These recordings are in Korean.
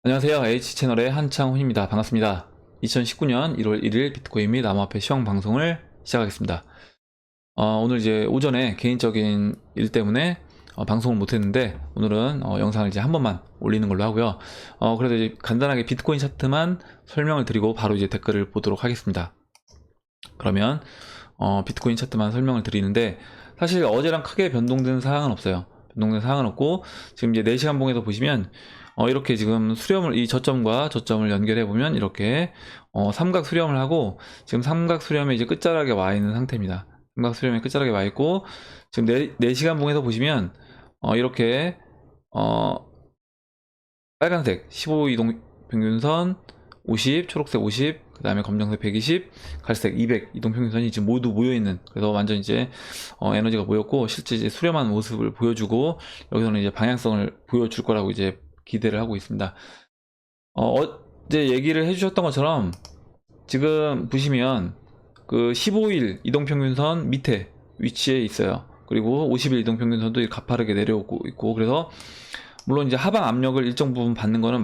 안녕하세요. H채널의 한창훈입니다. 반갑습니다. 2019년 1월 1일 비트코인 및 암호화폐 시황 방송을 시작하겠습니다. 오늘 이제 오전에 개인적인 일 때문에 방송을 못했는데 오늘은 영상을 이제 한 번만 올리는 걸로 하고요. 그래도 이제 간단하게 비트코인 차트만 설명을 드리고 바로 이제 댓글을 보도록 하겠습니다. 그러면 비트코인 차트만 설명을 드리는데 사실 어제랑 크게 변동된 사항은 없어요. 변동된 사항은 없고 지금 이제 4시간 봉에서 보시면 이렇게 지금 수렴을 이 저점과 저점을 연결해 보면 이렇게 삼각 수렴을 하고 지금 삼각 수렴에 이제 끝자락에 와 있는 상태입니다. 삼각 수렴에 끝자락에 와 있고 지금 4시간 봉에서 보시면 이렇게 빨간색 15 이동 평균선 50, 초록색 50, 그 다음에 검정색 120, 갈색 200 이동평균선이 지금 모두 모여있는, 그래서 완전 이제 에너지가 모였고 실제 이제 수렴한 모습을 보여주고 여기서는 이제 방향성을 보여줄 거라고 이제 기대를 하고 있습니다. 어제 얘기를 해주셨던 것처럼 지금 보시면 그 15일 이동평균선 밑에 위치에 있어요. 그리고 50일 이동평균선도 가파르게 내려오고 있고, 그래서 물론 이제 하방 압력을 일정 부분 받는 거는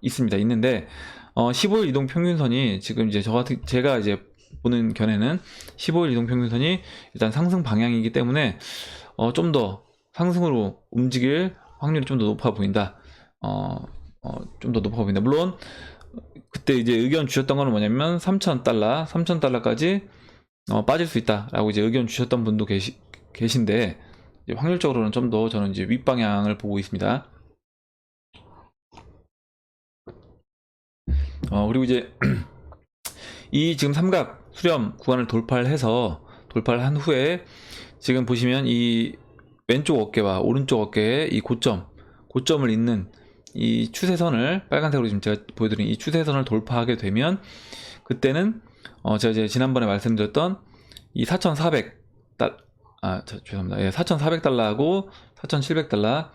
있는데 15일 이동 평균선이 지금 이제 제가 이제 보는 견해는 15일 이동 평균선이 일단 상승 방향이기 때문에 좀 더 상승으로 움직일 확률이 좀 더 높아 보인다. 좀 더 높아 보인다. 물론 그때 이제 의견 주셨던 거는 뭐냐면 3,000달러까지 빠질 수 있다라고 이제 의견 주셨던 분도 계신데 확률적으로는 좀 더 저는 이제 윗방향을 보고 있습니다. 그리고 이제 이 지금 삼각 수렴 구간을 돌파를 한 후에 지금 보시면 이 왼쪽 어깨와 오른쪽 어깨의 이 고점을 잇는 이 추세선을 빨간색으로 지금 제가 보여드린 이 추세선을 돌파하게 되면 그때는 제가 이제 지난번에 말씀드렸던 이 4,400달러, 예, 4,400달러하고 4,700달러,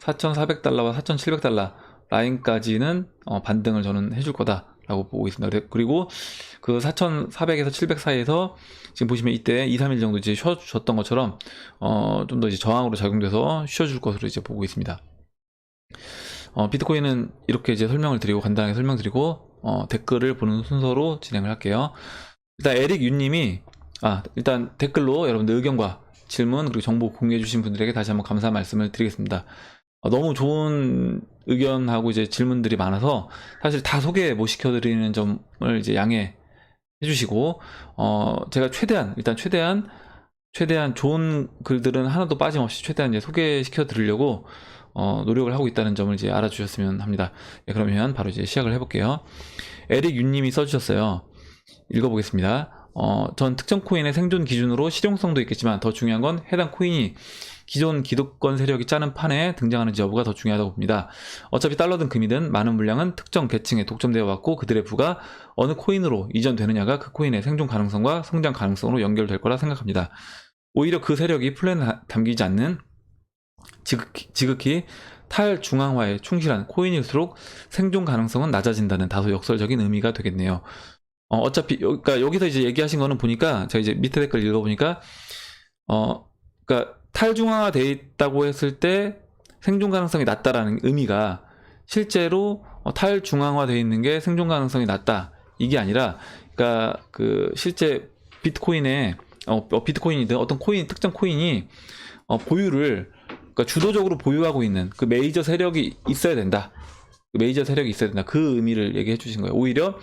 4,400달러와 4,700달러 라인까지는 반등을 저는 해줄 거다라고 보고 있습니다. 그리고 그 4,400에서 700 사이에서 지금 보시면 이때 2, 3일 정도 이제 쉬어주셨던 것처럼 좀 더 이제 저항으로 작용돼서 쉬어줄 것으로 이제 보고 있습니다. 비트코인은 이렇게 이제 간단하게 설명드리고 댓글을 보는 순서로 진행을 할게요. 일단 에릭 윤님이 일단 댓글로 여러분들 의견과 질문 그리고 정보 공유해 주신 분들에게 다시 한번 감사 말씀을 드리겠습니다. 너무 좋은 의견하고 이제 질문들이 많아서 사실 다 소개 못 시켜드리는 점을 이제 양해해 주시고 제가 최대한 좋은 글들은 하나도 빠짐없이 최대한 이제 소개시켜 드리려고 노력을 하고 있다는 점을 이제 알아주셨으면 합니다. 네, 그러면 바로 이제 시작을 해볼게요. 에릭 윤님이 써주셨어요. 읽어보겠습니다. 전 특정 코인의 생존 기준으로 실용성도 있겠지만 더 중요한 건 해당 코인이 기존 기득권 세력이 짜는 판에 등장하는지 여부가 더 중요하다고 봅니다. 어차피 달러든 금이든 많은 물량은 특정 계층에 독점되어 왔고 그들의 부가 어느 코인으로 이전되느냐가 그 코인의 생존 가능성과 성장 가능성으로 연결될 거라 생각합니다. 오히려 그 세력이 플랜에 담기지 않는 지극히 탈중앙화에 충실한 코인일수록 생존 가능성은 낮아진다는 다소 역설적인 의미가 되겠네요. 어차피 그러니까 여기서 이제 얘기하신 거는 보니까 제가 이제 밑에 댓글 읽어보니까 그러니까 탈중앙화되어 있다고 했을 때 생존 가능성이 낮다라는 의미가 실제로 탈중앙화되어 있는 게 생존 가능성이 낮다 이게 아니라, 그러니까 그 실제 비트코인이든 어떤 특정 코인이 보유를, 그러니까 주도적으로 보유하고 있는 그 메이저 세력이 있어야 된다. 그 의미를 얘기해 주신 거예요. 오히려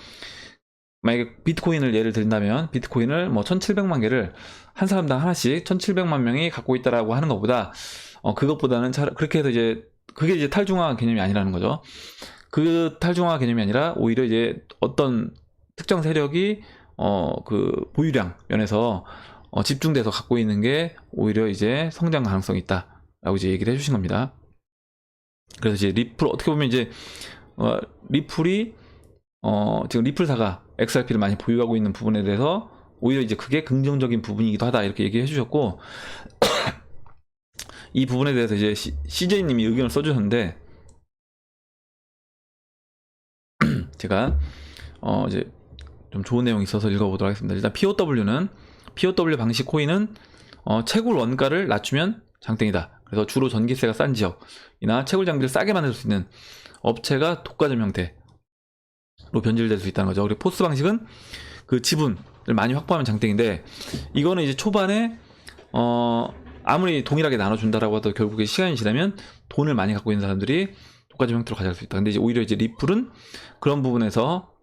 만약에 비트코인을 예를 든다면 비트코인을 뭐 1,700만 개를 한 사람당 하나씩 1,700만 명이 갖고 있다라고 하는 것보다 그것보다는 그렇게 해서 이제 그게 이제 탈중앙화 개념이 아니라는 거죠. 그 탈중앙화 개념이 아니라 오히려 이제 어떤 특정 세력이 그 보유량 면에서 집중돼서 갖고 있는 게 오히려 이제 성장 가능성이 있다라고 이제 얘기를 해주신 겁니다. 그래서 이제 리플 어떻게 보면 이제 리플이 지금 리플사가 XRP를 많이 보유하고 있는 부분에 대해서 오히려 이제 그게 긍정적인 부분이기도 하다 이렇게 얘기해 주셨고 이 부분에 대해서 이제 CJ님이 의견을 써주셨는데 제가 이제 좀 좋은 내용이 있어서 읽어보도록 하겠습니다. 일단 POW 방식 코인은 채굴 원가를 낮추면 장땡이다. 그래서 주로 전기세가 싼 지역이나 채굴 장비를 싸게 만들 수 있는 업체가 독과점 형태로 변질될 수 있다는 거죠. 그리고 포스 방식은 그 지분을 많이 확보하면 장땡인데, 이거는 이제 초반에 아무리 동일하게 나눠준다라고 하더라도 결국에 시간이 지나면 돈을 많이 갖고 있는 사람들이 독과점 형태로 가져갈 수 있다. 근데 이제 오히려 이제 리플은 그런 부분에서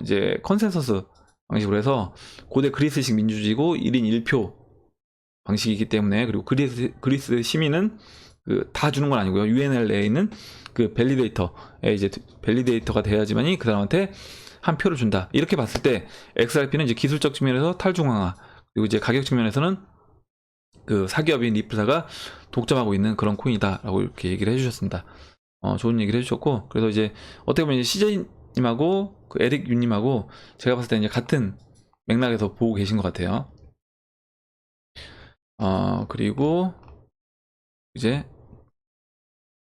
이제 컨센서스 방식으로 해서 고대 그리스식 민주주의고 1인 1표 방식이기 때문에, 그리고 그리스 시민은 다 주는 건 아니고요. UNL 내에 있는 그 밸리데이터에 이제 밸리데이터가 돼야지만이 그 사람한테 한 표를 준다. 이렇게 봤을 때 XRP는 이제 기술적 측면에서 탈중앙화, 그리고 이제 가격 측면에서는 그 사기업인 리플사가 독점하고 있는 그런 코인이다라고 이렇게 얘기를 해주셨습니다. 좋은 얘기를 해주셨고, 그래서 이제 어떻게 보면 이제 CJ님하고 그 에릭 윤님하고 제가 봤을 때 이제 같은 맥락에서 보고 계신 것 같아요. 그리고 이제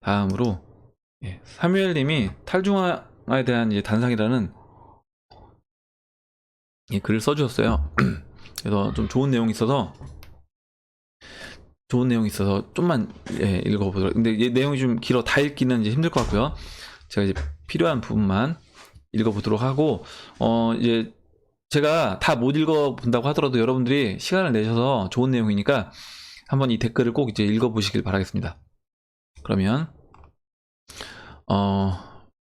다음으로 사무엘님이 탈중앙화에 대한 이제 단상이라는 글을 써주셨어요. 그래서 좀 좋은 내용이 있어서 좀만 읽어보도록. 근데 이 내용이 좀 길어 다 읽기는 이제 힘들 것 같고요. 제가 이제 필요한 부분만 읽어보도록 하고, 이제 제가 다 못 읽어본다고 하더라도 여러분들이 시간을 내셔서 좋은 내용이니까 한번 이 댓글을 꼭 이제 읽어보시길 바라겠습니다. 그러면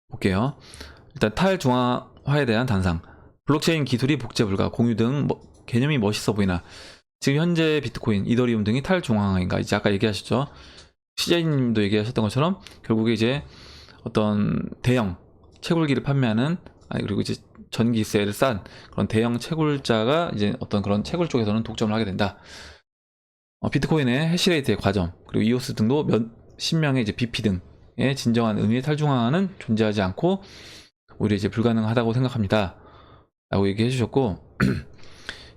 볼게요. 일단 탈중앙화에 대한 단상. 블록체인 기술이 복제 불가, 공유 등 개념이 멋있어 보이나 지금 현재 비트코인, 이더리움 등이 탈중앙화인가? 이제 아까 얘기하셨죠. CJ님도 얘기하셨던 것처럼 결국에 이제 어떤 대형 채굴기를 판매하는, 그리고 이제 전기세를 싼 그런 대형 채굴자가 이제 어떤 그런 채굴 쪽에서는 독점을 하게 된다. 비트코인의 해시레이트의 과점, 그리고 이오스 등도 몇십 명의 이제 BP 등의 진정한 의미의 탈중앙화는 존재하지 않고 오히려 이제 불가능하다고 생각합니다. 라고 얘기해 주셨고,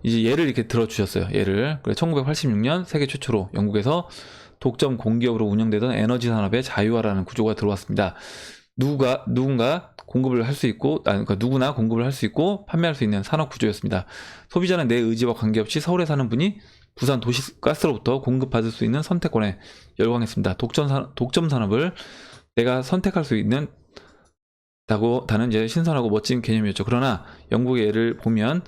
이제 예를 이렇게 들어주셨어요. 예를. 그래, 1986년 세계 최초로 영국에서 독점 공기업으로 운영되던 에너지 산업의 자유화라는 구조가 들어왔습니다. 누군가 공급을 할 수 있고, 그러니까 누구나 공급을 할 수 있고 판매할 수 있는 산업 구조였습니다. 소비자는 내 의지와 관계없이 서울에 사는 분이 부산 도시가스로부터 공급받을 수 있는 선택권에 열광했습니다. 독점 산업을 내가 선택할 수 있는 다는 이제 신선하고 멋진 개념이었죠. 그러나 영국의 예를 보면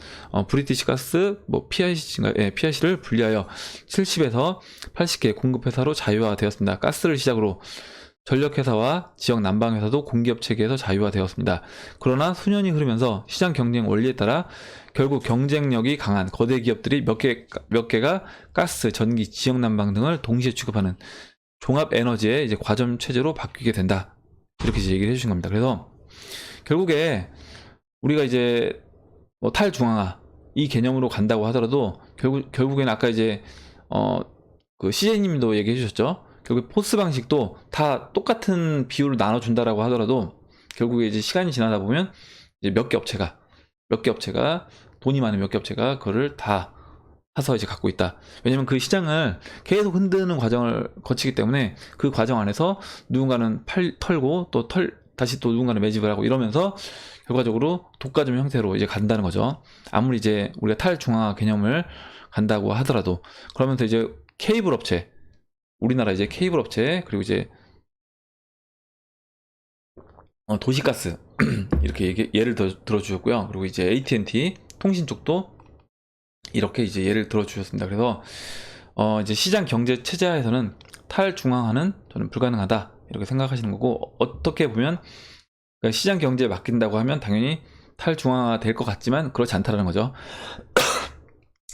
브리티시 가스, PIC를 분리하여 70에서 80개 공급회사로 자유화되었습니다. 가스를 시작으로 전력회사와 지역 난방회사도 공기업 체계에서 자유화되었습니다. 그러나 수년이 흐르면서 시장 경쟁 원리에 따라 결국 경쟁력이 강한 거대 기업들이 몇 개가 가스, 전기, 지역 난방 등을 동시에 취급하는 종합 에너지의 이제 과점 체제로 바뀌게 된다. 이렇게 이제 얘기를 해주신 겁니다. 그래서 결국에 우리가 이제 탈중앙화 이 개념으로 간다고 하더라도 결국에는 아까 이제 그 CJ님도 얘기해 주셨죠. 결국 포스 방식도 다 똑같은 비율을 나눠준다라고 하더라도 결국에 이제 시간이 지나다 보면 이제 몇 개 업체가 돈이 많은 몇 개 업체가 그거를 다 사서 이제 갖고 있다. 왜냐면 그 시장을 계속 흔드는 과정을 거치기 때문에 그 과정 안에서 누군가는 털고 또 다시 또 누군가는 매집을 하고 이러면서 결과적으로 독과점 형태로 이제 간다는 거죠. 아무리 이제 우리가 탈중앙화 개념을 간다고 하더라도. 그러면서 이제 케이블 업체, 우리나라 이제 케이블 업체, 그리고 이제 도시가스 이렇게 예를 들어주셨고요. 그리고 이제 AT&T 통신 쪽도 이렇게 이제 예를 들어주셨습니다. 그래서 이제 시장 경제 체제하에서는 탈중앙화는 저는 불가능하다 이렇게 생각하시는 거고, 어떻게 보면 시장 경제에 맡긴다고 하면 당연히 탈중앙화 될 것 같지만 그렇지 않다라는 거죠.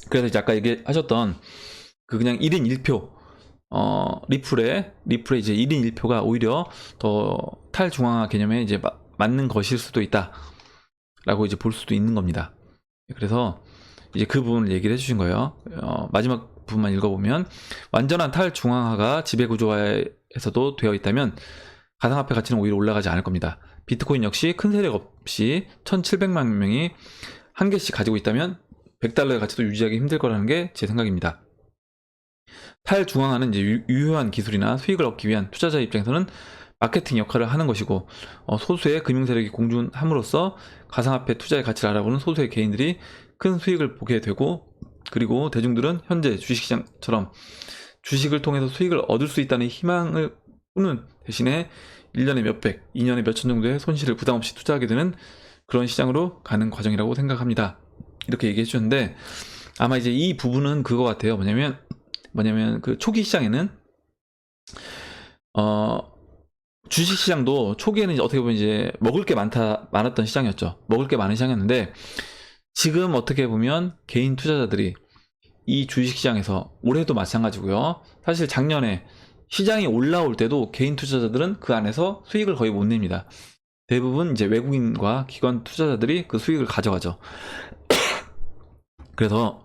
그래서 이제 아까 얘기하셨던 그냥 1인 1표 리플의 이제 1인 1표가 오히려 더 탈중앙화 개념에 이제 맞는 것일 수도 있다라고 이제 볼 수도 있는 겁니다. 그래서 이제 그 부분을 얘기를 해주신 거예요. 마지막 부분만 읽어보면, 완전한 탈중앙화가 지배구조화에서도 되어 있다면 가상화폐 가치는 오히려 올라가지 않을 겁니다. 비트코인 역시 큰 세력 없이 1700만 명이 한 개씩 가지고 있다면 $100의 가치도 유지하기 힘들 거라는 게 제 생각입니다. 탈중앙화는 이제 유효한 기술이나 수익을 얻기 위한 투자자 입장에서는 마케팅 역할을 하는 것이고, 소수의 금융세력이 공존함으로써 가상화폐 투자의 가치를 알아보는 소수의 개인들이 큰 수익을 보게 되고, 그리고 대중들은 현재 주식시장처럼 주식을 통해서 수익을 얻을 수 있다는 희망을 꾸는 대신에 1년에 몇백, 2년에 몇천 정도의 손실을 부담 없이 투자하게 되는 그런 시장으로 가는 과정이라고 생각합니다. 이렇게 얘기해 주셨는데, 아마 이제 이 부분은 그거 같아요. 뭐냐면 그 초기 시장에는 주식 시장도 초기에는 이제 어떻게 보면 이제 먹을 게 많았던 시장이었죠. 먹을 게 많은 시장이었는데, 지금 어떻게 보면 개인 투자자들이 이 주식 시장에서, 올해도 마찬가지고요. 사실 작년에 시장이 올라올 때도 개인 투자자들은 그 안에서 수익을 거의 못 냅니다. 대부분 이제 외국인과 기관 투자자들이 그 수익을 가져가죠. 그래서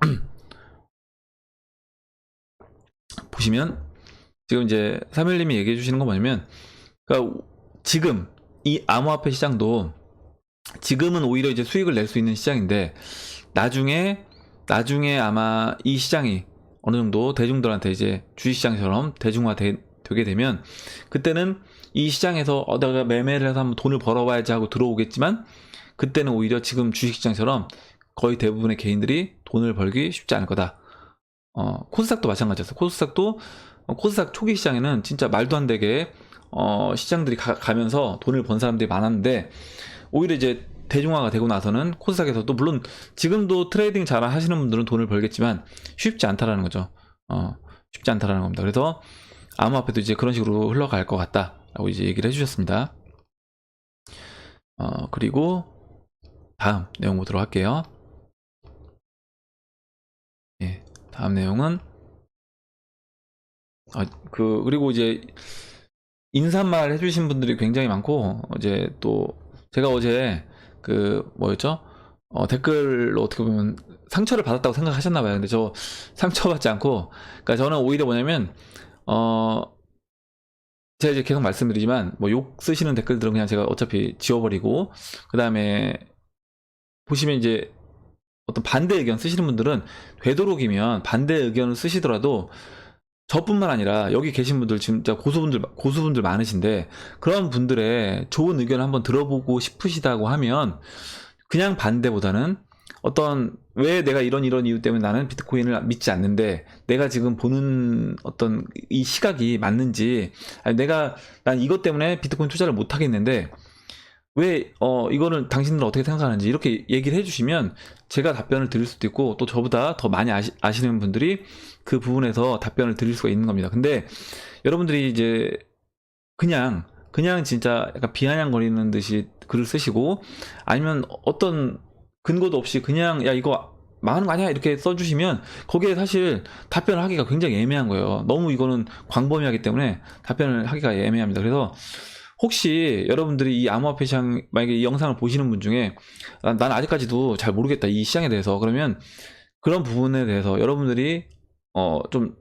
보시면 지금 이제 3일님이 얘기해 주시는 건 뭐냐면, 그러니까 지금 이 암호화폐 시장도 지금은 오히려 이제 수익을 낼 수 있는 시장인데, 나중에 아마 이 시장이 어느 정도 대중들한테 이제 주식시장처럼 대중화되게 되면, 그때는 이 시장에서 내가 매매를 해서 한번 돈을 벌어봐야지 하고 들어오겠지만, 그때는 오히려 지금 주식시장처럼 거의 대부분의 개인들이 돈을 벌기 쉽지 않을 거다. 코스닥도 마찬가지였어요. 코스닥 초기 시장에는 진짜 말도 안 되게 시장들이 가면서 돈을 번 사람들이 많았는데, 오히려 이제 대중화가 되고 나서는 코스닥에서도, 물론 지금도 트레이딩 잘 하시는 분들은 돈을 벌겠지만 쉽지 않다라는 거죠. 쉽지 않다라는 겁니다. 그래서 암호화폐도 이제 그런 식으로 흘러갈 것 같다라고 이제 얘기를 해주셨습니다. 그리고 다음 내용 보도록 할게요. 예, 다음 내용은 그리고 이제 인사말 해주신 분들이 굉장히 많고, 이제 또 제가 어제 뭐였죠? 댓글로 어떻게 보면 상처를 받았다고 생각하셨나봐요. 근데 저 상처받지 않고, 그러니까 저는 오히려 뭐냐면, 제가 이제 계속 말씀드리지만, 뭐 욕 쓰시는 댓글들은 그냥 제가 어차피 지워버리고, 그 다음에 보시면 이제 어떤 반대 의견 쓰시는 분들은 되도록이면 반대 의견을 쓰시더라도, 저뿐만 아니라 여기 계신 분들 진짜 고수분들 많으신데, 그런 분들의 좋은 의견을 한번 들어보고 싶으시다고 하면, 그냥 반대보다는 왜 내가 이런 이유 때문에 나는 비트코인을 믿지 않는데, 내가 지금 보는 어떤 이 시각이 맞는지, 아니 난 이것 때문에 비트코인 투자를 못 하겠는데, 왜 이거는 당신들은 어떻게 생각하는지 이렇게 얘기를 해주시면 제가 답변을 드릴 수도 있고, 또 저보다 더 많이 아시는 분들이 그 부분에서 답변을 드릴 수가 있는 겁니다. 근데 여러분들이 이제 그냥 진짜 약간 비아냥거리는 듯이 글을 쓰시고, 아니면 어떤 근거도 없이 그냥 야 이거 망하는 거 아니야 이렇게 써주시면, 거기에 사실 답변을 하기가 굉장히 애매한 거예요. 너무 이거는 광범위하기 때문에 답변을 하기가 애매합니다. 그래서 혹시 여러분들이 이 암호화폐 시장, 만약에 이 영상을 보시는 분 중에 난 아직까지도 잘 모르겠다 이 시장에 대해서, 그러면 그런 부분에 대해서 여러분들이 좀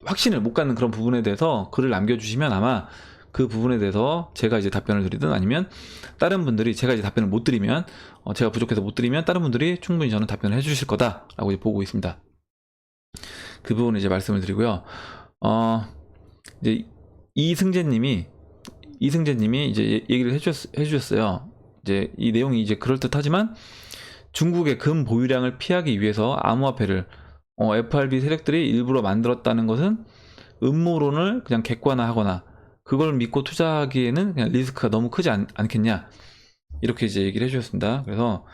확신을 못 갖는 그런 부분에 대해서 글을 남겨주시면, 아마 그 부분에 대해서 제가 이제 답변을 드리든, 아니면 다른 분들이 제가 이제 답변을 못 드리면, 제가 부족해서 못 드리면 다른 분들이 충분히 저는 답변을 해주실 거다라고 이제 보고 있습니다. 그 부분을 이제 말씀을 드리고요. 이제 이승재님이 이제 얘기를 해주셨어요. 이제 이 내용이 이제 그럴듯하지만, 중국의 금 보유량을 피하기 위해서 암호화폐를 FRB 세력들이 일부러 만들었다는 것은 음모론을 그냥 객관화하거나 그걸 믿고 투자하기에는 그냥 리스크가 너무 크지 않겠냐, 이렇게 이제 얘기를 해주셨습니다. 그래서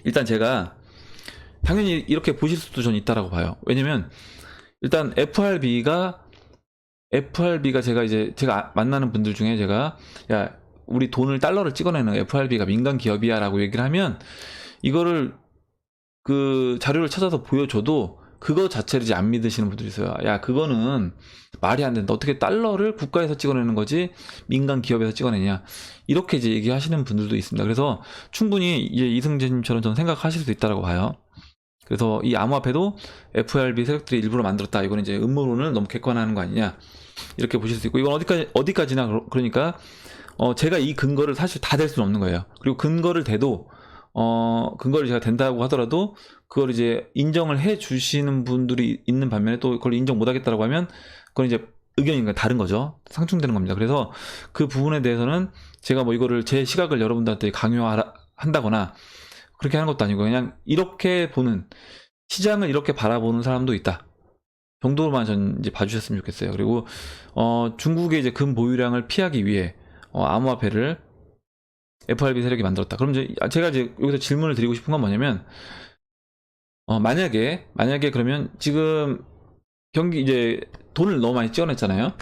일단 제가 당연히 이렇게 보실 수도 전 있다라고 봐요. 왜냐면 일단 FRB가 제가 만나는 분들 중에, 제가 야 우리 달러를 찍어내는 FRB가 민간 기업이야 라고 얘기를 하면, 이거를 그 자료를 찾아서 보여줘도 그거 자체를 이제 안 믿으시는 분들이 있어요. 야 그거는 말이 안 된다, 어떻게 달러를 국가에서 찍어내는 거지 민간 기업에서 찍어내냐, 이렇게 이제 얘기하시는 분들도 있습니다. 그래서 충분히 이제 이승재님처럼 저는 생각하실 수 있다라고 봐요. 그래서 이 암호화폐도 FRB 세력들이 일부러 만들었다, 이거는 이제 음모론을 너무 객관화하는 거 아니냐, 이렇게 보실 수 있고, 이건 어디까지나 그러니까 제가 이 근거를 사실 다 댈 수는 없는 거예요. 그리고 근거를 대도 근거를 제가 된다고 하더라도 그걸 이제 인정을 해 주시는 분들이 있는 반면에, 또 그걸 인정 못 하겠다라고 하면 그건 이제 의견이 다른 거죠. 상충되는 겁니다. 그래서 그 부분에 대해서는 제가 뭐 이거를 제 시각을 여러분들한테 강요한다거나 그렇게 하는 것도 아니고, 그냥 이렇게 시장을 이렇게 바라보는 사람도 있다. 정도로만 전 이제 봐주셨으면 좋겠어요. 그리고 중국의 이제 금 보유량을 피하기 위해 암호화폐를 FRB 세력이 만들었다. 그럼 이제 제가 이제 여기서 질문을 드리고 싶은 건 뭐냐면 만약에 그러면 지금 경기 이제 돈을 너무 많이 찍어냈잖아요.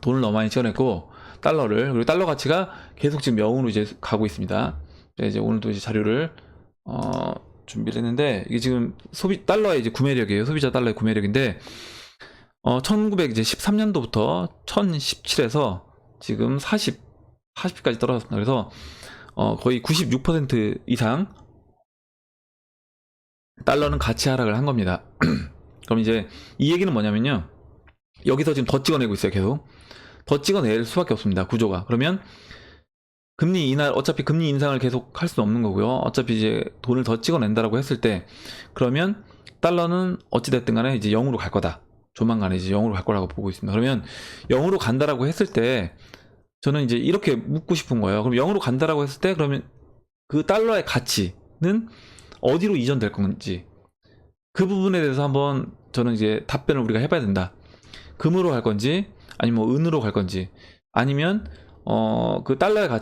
돈을 너무 많이 찍어냈고 달러를, 그리고 달러 가치가 계속 지금 0으로 이제 가고 있습니다. 이제 오늘도 이제 자료를 준비를 했는데, 이게 지금 달러의 이제 구매력이에요. 소비자 달러의 구매력인데 1913년도부터 1017에서 지금 40까지 떨어졌습니다. 그래서 거의 96% 이상 달러는 가치 하락을 한 겁니다. 그럼 이제 이 얘기는 뭐냐면요, 여기서 지금 더 찍어내고 있어요. 계속 더 찍어낼 수밖에 없습니다. 구조가. 그러면 어차피 금리 인상을 계속 할 수는 없는 거고요. 어차피 이제 돈을 더 찍어낸다라고 했을 때, 그러면 달러는 어찌됐든 간에 이제 0으로 갈 거다. 조만간에 이제 0으로 갈 거라고 보고 있습니다. 그러면 0으로 간다라고 했을 때, 저는 이제 이렇게 묻고 싶은 거예요. 그럼 0으로 간다라고 했을 때, 그러면 그 달러의 가치는 어디로 이전될 건지, 그 부분에 대해서 한번 저는 이제 답변을 우리가 해봐야 된다. 금으로 갈 건지, 아니면 뭐 은으로 갈 건지, 아니면 그 달러가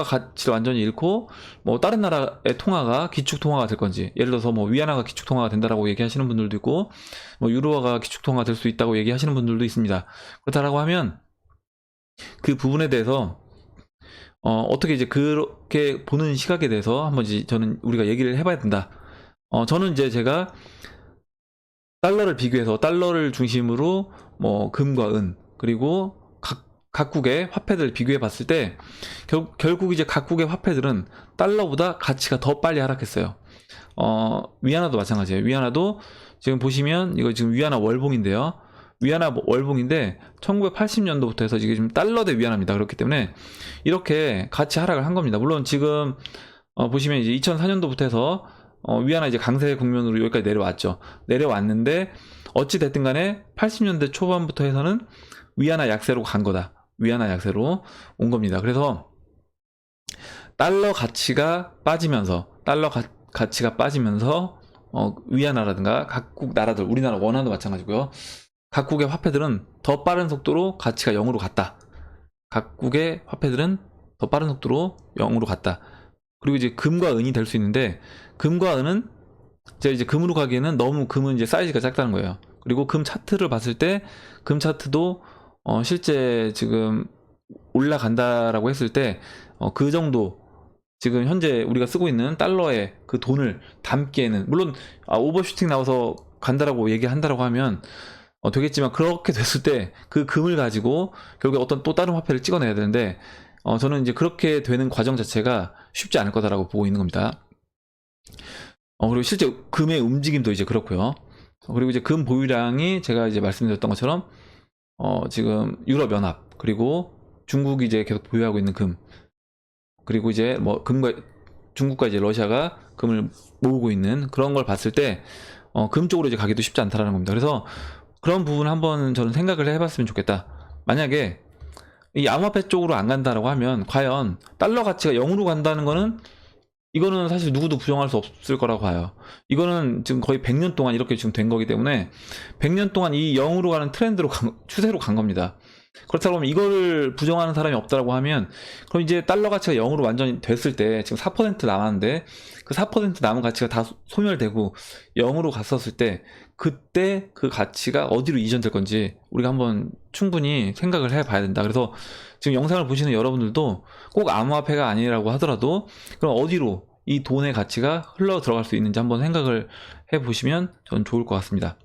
가치를 완전히 잃고 뭐 다른 나라의 통화가 기축 통화가 될 건지, 예를 들어서 뭐 위안화가 기축 통화가 된다라고 얘기하시는 분들도 있고, 뭐 유로화가 기축 통화가 될 수 있다고 얘기하시는 분들도 있습니다. 그렇다라고 하면 그 부분에 대해서 어떻게 이제 그렇게 보는 시각에 대해서 한번 이제 우리가 얘기를 해봐야 된다. 저는 이제 제가 달러를 비교해서 달러를 중심으로 뭐 금과 은, 그리고 각국의 화폐들을 비교해 봤을 때 결국 이제 각국의 화폐들은 달러보다 가치가 더 빨리 하락했어요. 위안화도 마찬가지예요. 위안화도 지금 보시면 이거 지금 위안화 월봉인데요. 위안화 월봉인데 1980년도부터 해서 지금 달러 대 위안화입니다. 그렇기 때문에 이렇게 가치 하락을 한 겁니다. 물론 지금 보시면 이제 2004년도부터 해서 위안화 이제 강세 국면으로 여기까지 내려왔는데 어찌 됐든 간에 80년대 초반부터 해서는 위안화 약세로 간 거다. 위안화 약세로 온 겁니다. 그래서 달러 가치가 빠지면서 위안화라든가 각국 나라들, 우리나라 원화도 마찬가지고요. 각국의 화폐들은 더 빠른 속도로 가치가 0으로 갔다. 각국의 화폐들은 더 빠른 속도로 0으로 갔다. 그리고 이제 금과 은이 될 수 있는데, 금과 은은 제가 이제 금으로 가기에는 너무 금은 이제 사이즈가 작다는 거예요. 그리고 금 차트를 봤을 때 금 차트도 실제 지금 올라간다라고 했을 때 그 정도 지금 현재 우리가 쓰고 있는 달러의 그 돈을 담기에는, 물론 오버슈팅 나와서 간다라고 얘기한다라고 하면 되겠지만, 그렇게 됐을 때 그 금을 가지고 결국에 어떤 또 다른 화폐를 찍어내야 되는데 저는 이제 그렇게 되는 과정 자체가 쉽지 않을 거다라고 보고 있는 겁니다. 그리고 실제 금의 움직임도 이제 그렇고요. 그리고 이제 금 보유량이 제가 이제 말씀드렸던 것처럼 지금 유럽연합, 그리고 중국이 이제 계속 보유하고 있는 금, 그리고 이제 뭐 중국과 이제 러시아가 금을 모으고 있는 그런 걸 봤을 때 금 쪽으로 이제 가기도 쉽지 않다라는 겁니다. 그래서 그런 부분 한번 저는 생각을 해봤으면 좋겠다. 만약에 이 암호화폐 쪽으로 안 간다라고 하면 과연 달러 가치가 0으로 간다는 거는, 이거는 사실 누구도 부정할 수 없을 거라고 봐요. 이거는 지금 거의 100년 동안 이렇게 지금 된 거기 때문에 100년 동안 이 0으로 가는 추세로 간 겁니다. 그렇다고 하면 이거를 부정하는 사람이 없다라고 하면, 그럼 이제 달러 가치가 0으로 완전히 됐을 때 지금 4% 남았는데 그 4% 남은 가치가 다 소멸되고 0으로 갔었을 때 그때 그 가치가 어디로 이전될 건지 우리가 한번 충분히 생각을 해봐야 된다. 그래서 지금 영상을 보시는 여러분들도 꼭 암호화폐가 아니라고 하더라도 그럼 어디로 이 돈의 가치가 흘러 들어갈 수 있는지 한번 생각을 해보시면 전 좋을 것 같습니다.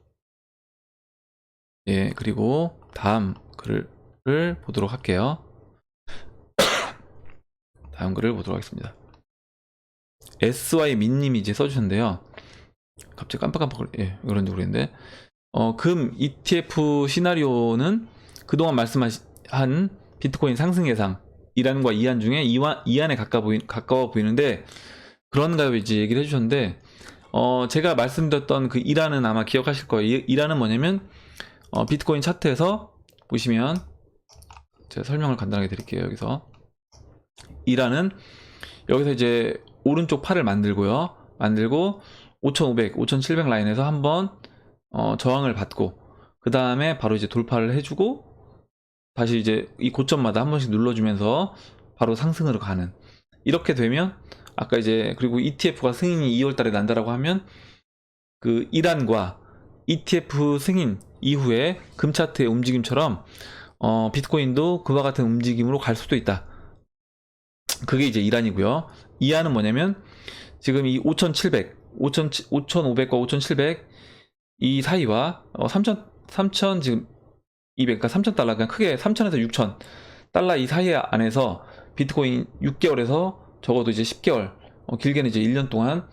예, 그리고 다음 글을 보도록 할게요. 다음 글을 보도록 하겠습니다. SY 민님이 이제 써주셨는데요. 갑자기 깜빡깜빡, 그런지 모르겠는데, 금 ETF 시나리오는 그동안 말씀한 비트코인 상승 예상 1안과 2안 중에 2안에 가까워 보이는데 그런가요? 이제 얘기를 해주셨는데, 제가 말씀드렸던 그 1안은 아마 기억하실 거예요. 1안은 뭐냐면 비트코인 차트에서 보시면 제가 설명을 간단하게 드릴게요. 여기서 1안은 여기서 이제 오른쪽 팔을 만들고 5500, 5700 라인에서 한번 저항을 받고 그 다음에 바로 이제 돌파를 해주고 다시 이제 이 고점마다 한 번씩 눌러주면서 바로 상승으로 가는, 이렇게 되면 아까 이제, 그리고 ETF가 승인이 2월 달에 난다라고 하면 그 이란과 ETF 승인 이후에 금 차트의 움직임처럼 비트코인도 그와 같은 움직임으로 갈 수도 있다. 그게 이제 이란이고요. 이하는 뭐냐면 지금 이 5,700, 5,500과 5,700 이 사이와 3,000 지금 200, 그러니까 3,000달러, 그냥 크게 3,000에서 6,000달러 이 사이 안에서 비트코인 6개월에서 적어도 이제 10개월, 길게는 이제 1년 동안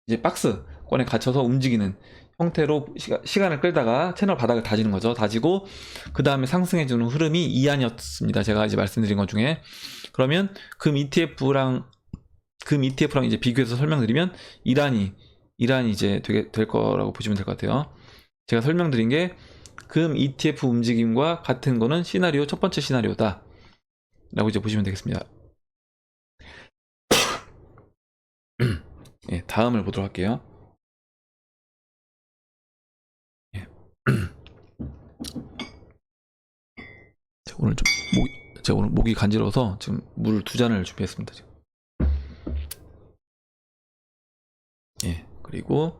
이제 박스권에 갇혀서 움직이는 형태로 시간을 끌다가 채널 바닥을 다지는 거죠. 다지고 그 다음에 상승해주는 흐름이 이안이었습니다. 제가 이제 말씀드린 것 중에. 그러면 금 ETF랑 이제 비교해서 설명드리면 이란이 이제 되게 될 거라고 보시면 될 것 같아요. 제가 설명드린 게 금 ETF 움직임과 같은 거는 시나리오, 첫 번째 시나리오다 라고 이제 보시면 되겠습니다. 예, 다음을 보도록 할게요. 예. 제가 오늘 목이 간지러워서 지금 물 2잔을 준비했습니다. 지금. 예, 그리고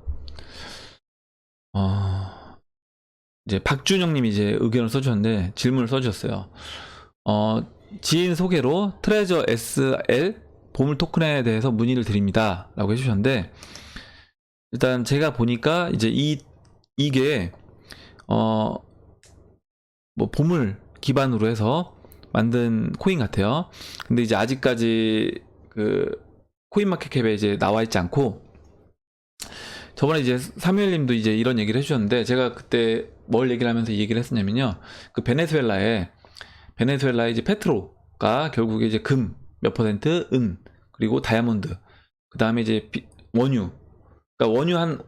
이제 박준영님이 이제 의견을 써주셨는데, 질문을 써주셨어요. 지인 소개로 트레저 SL 보물 토큰에 대해서 문의를 드립니다 라고 해주셨는데, 일단 제가 보니까 이제 이게 뭐 보물 기반으로 해서 만든 코인 같아요. 근데 이제 아직까지 그 코인마켓캡에 이제 나와 있지 않고, 저번에 이제 사무엘님도 이제 이런 얘기를 해주셨는데, 제가 그때 뭘 얘기를 하면서 이 얘기를 했었냐면요, 그 베네수엘라에 이제 페트로가 결국에 이제 금 몇 %, 은, 그리고 다이아몬드, 그 다음에 이제 원유, 그러니까 원유 한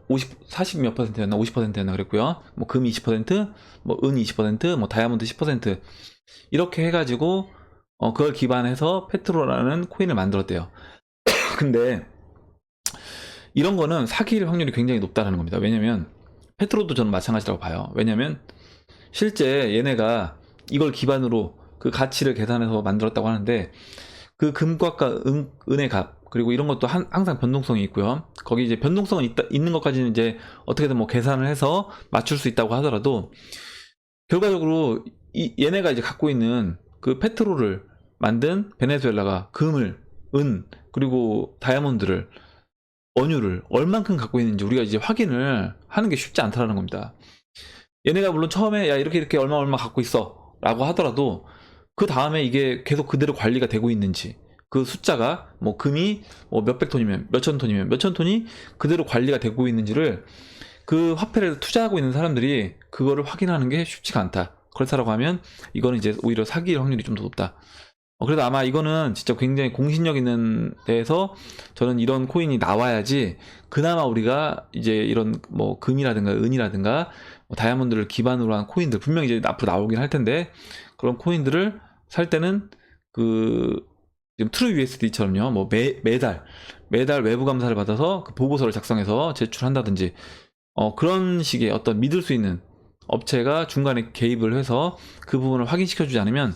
40 몇 %였나 50%였나 그랬고요. 뭐 금 20%, 뭐 은 20%, 뭐 다이아몬드 10% 이렇게 해가지고 그걸 기반해서 페트로라는 코인을 만들었대요. 근데 이런 거는 사기일 확률이 굉장히 높다는 겁니다. 왜냐면 페트로도 저는 마찬가지라고 봐요. 왜냐면 실제 얘네가 이걸 기반으로 그 가치를 계산해서 만들었다고 하는데, 그 금값과 은의 값, 그리고 이런 것도 항상 변동성이 있고요. 거기 이제 변동성은 있는 것까지는 이제 어떻게든 뭐 계산을 해서 맞출 수 있다고 하더라도, 결과적으로 얘네가 이제 갖고 있는 그 페트로를 만든 베네수엘라가 금을, 은, 그리고 다이아몬드를, 원유를 얼만큼 갖고 있는지 우리가 이제 확인을 하는 게 쉽지 않다는 겁니다. 얘네가 물론 처음에 야 이렇게 얼마 갖고 있어 라고 하더라도, 그 다음에 이게 계속 그대로 관리가 되고 있는지, 그 숫자가 뭐 금이 뭐 몇백 톤이면 몇천 톤이면 몇천 톤이 그대로 관리가 되고 있는지를 그 화폐를 투자하고 있는 사람들이 그거를 확인하는 게 쉽지가 않다. 그렇다라고 하면 이거는 이제 오히려 사기일 확률이 좀 더 높다. 그래도 아마 이거는 진짜 굉장히 공신력 있는 데에서 저는 이런 코인이 나와야지 그나마 우리가 이제 이런 뭐 금이라든가 은이라든가 뭐 다이아몬드를 기반으로 한 코인들, 분명히 이제 앞으로 나오긴 할 텐데, 그런 코인들을 살 때는 그 지금 트루 USD처럼요, 뭐 매달 외부 감사를 받아서 그 보고서를 작성해서 제출한다든지, 그런 식의 어떤 믿을 수 있는 업체가 중간에 개입을 해서 그 부분을 확인시켜주지 않으면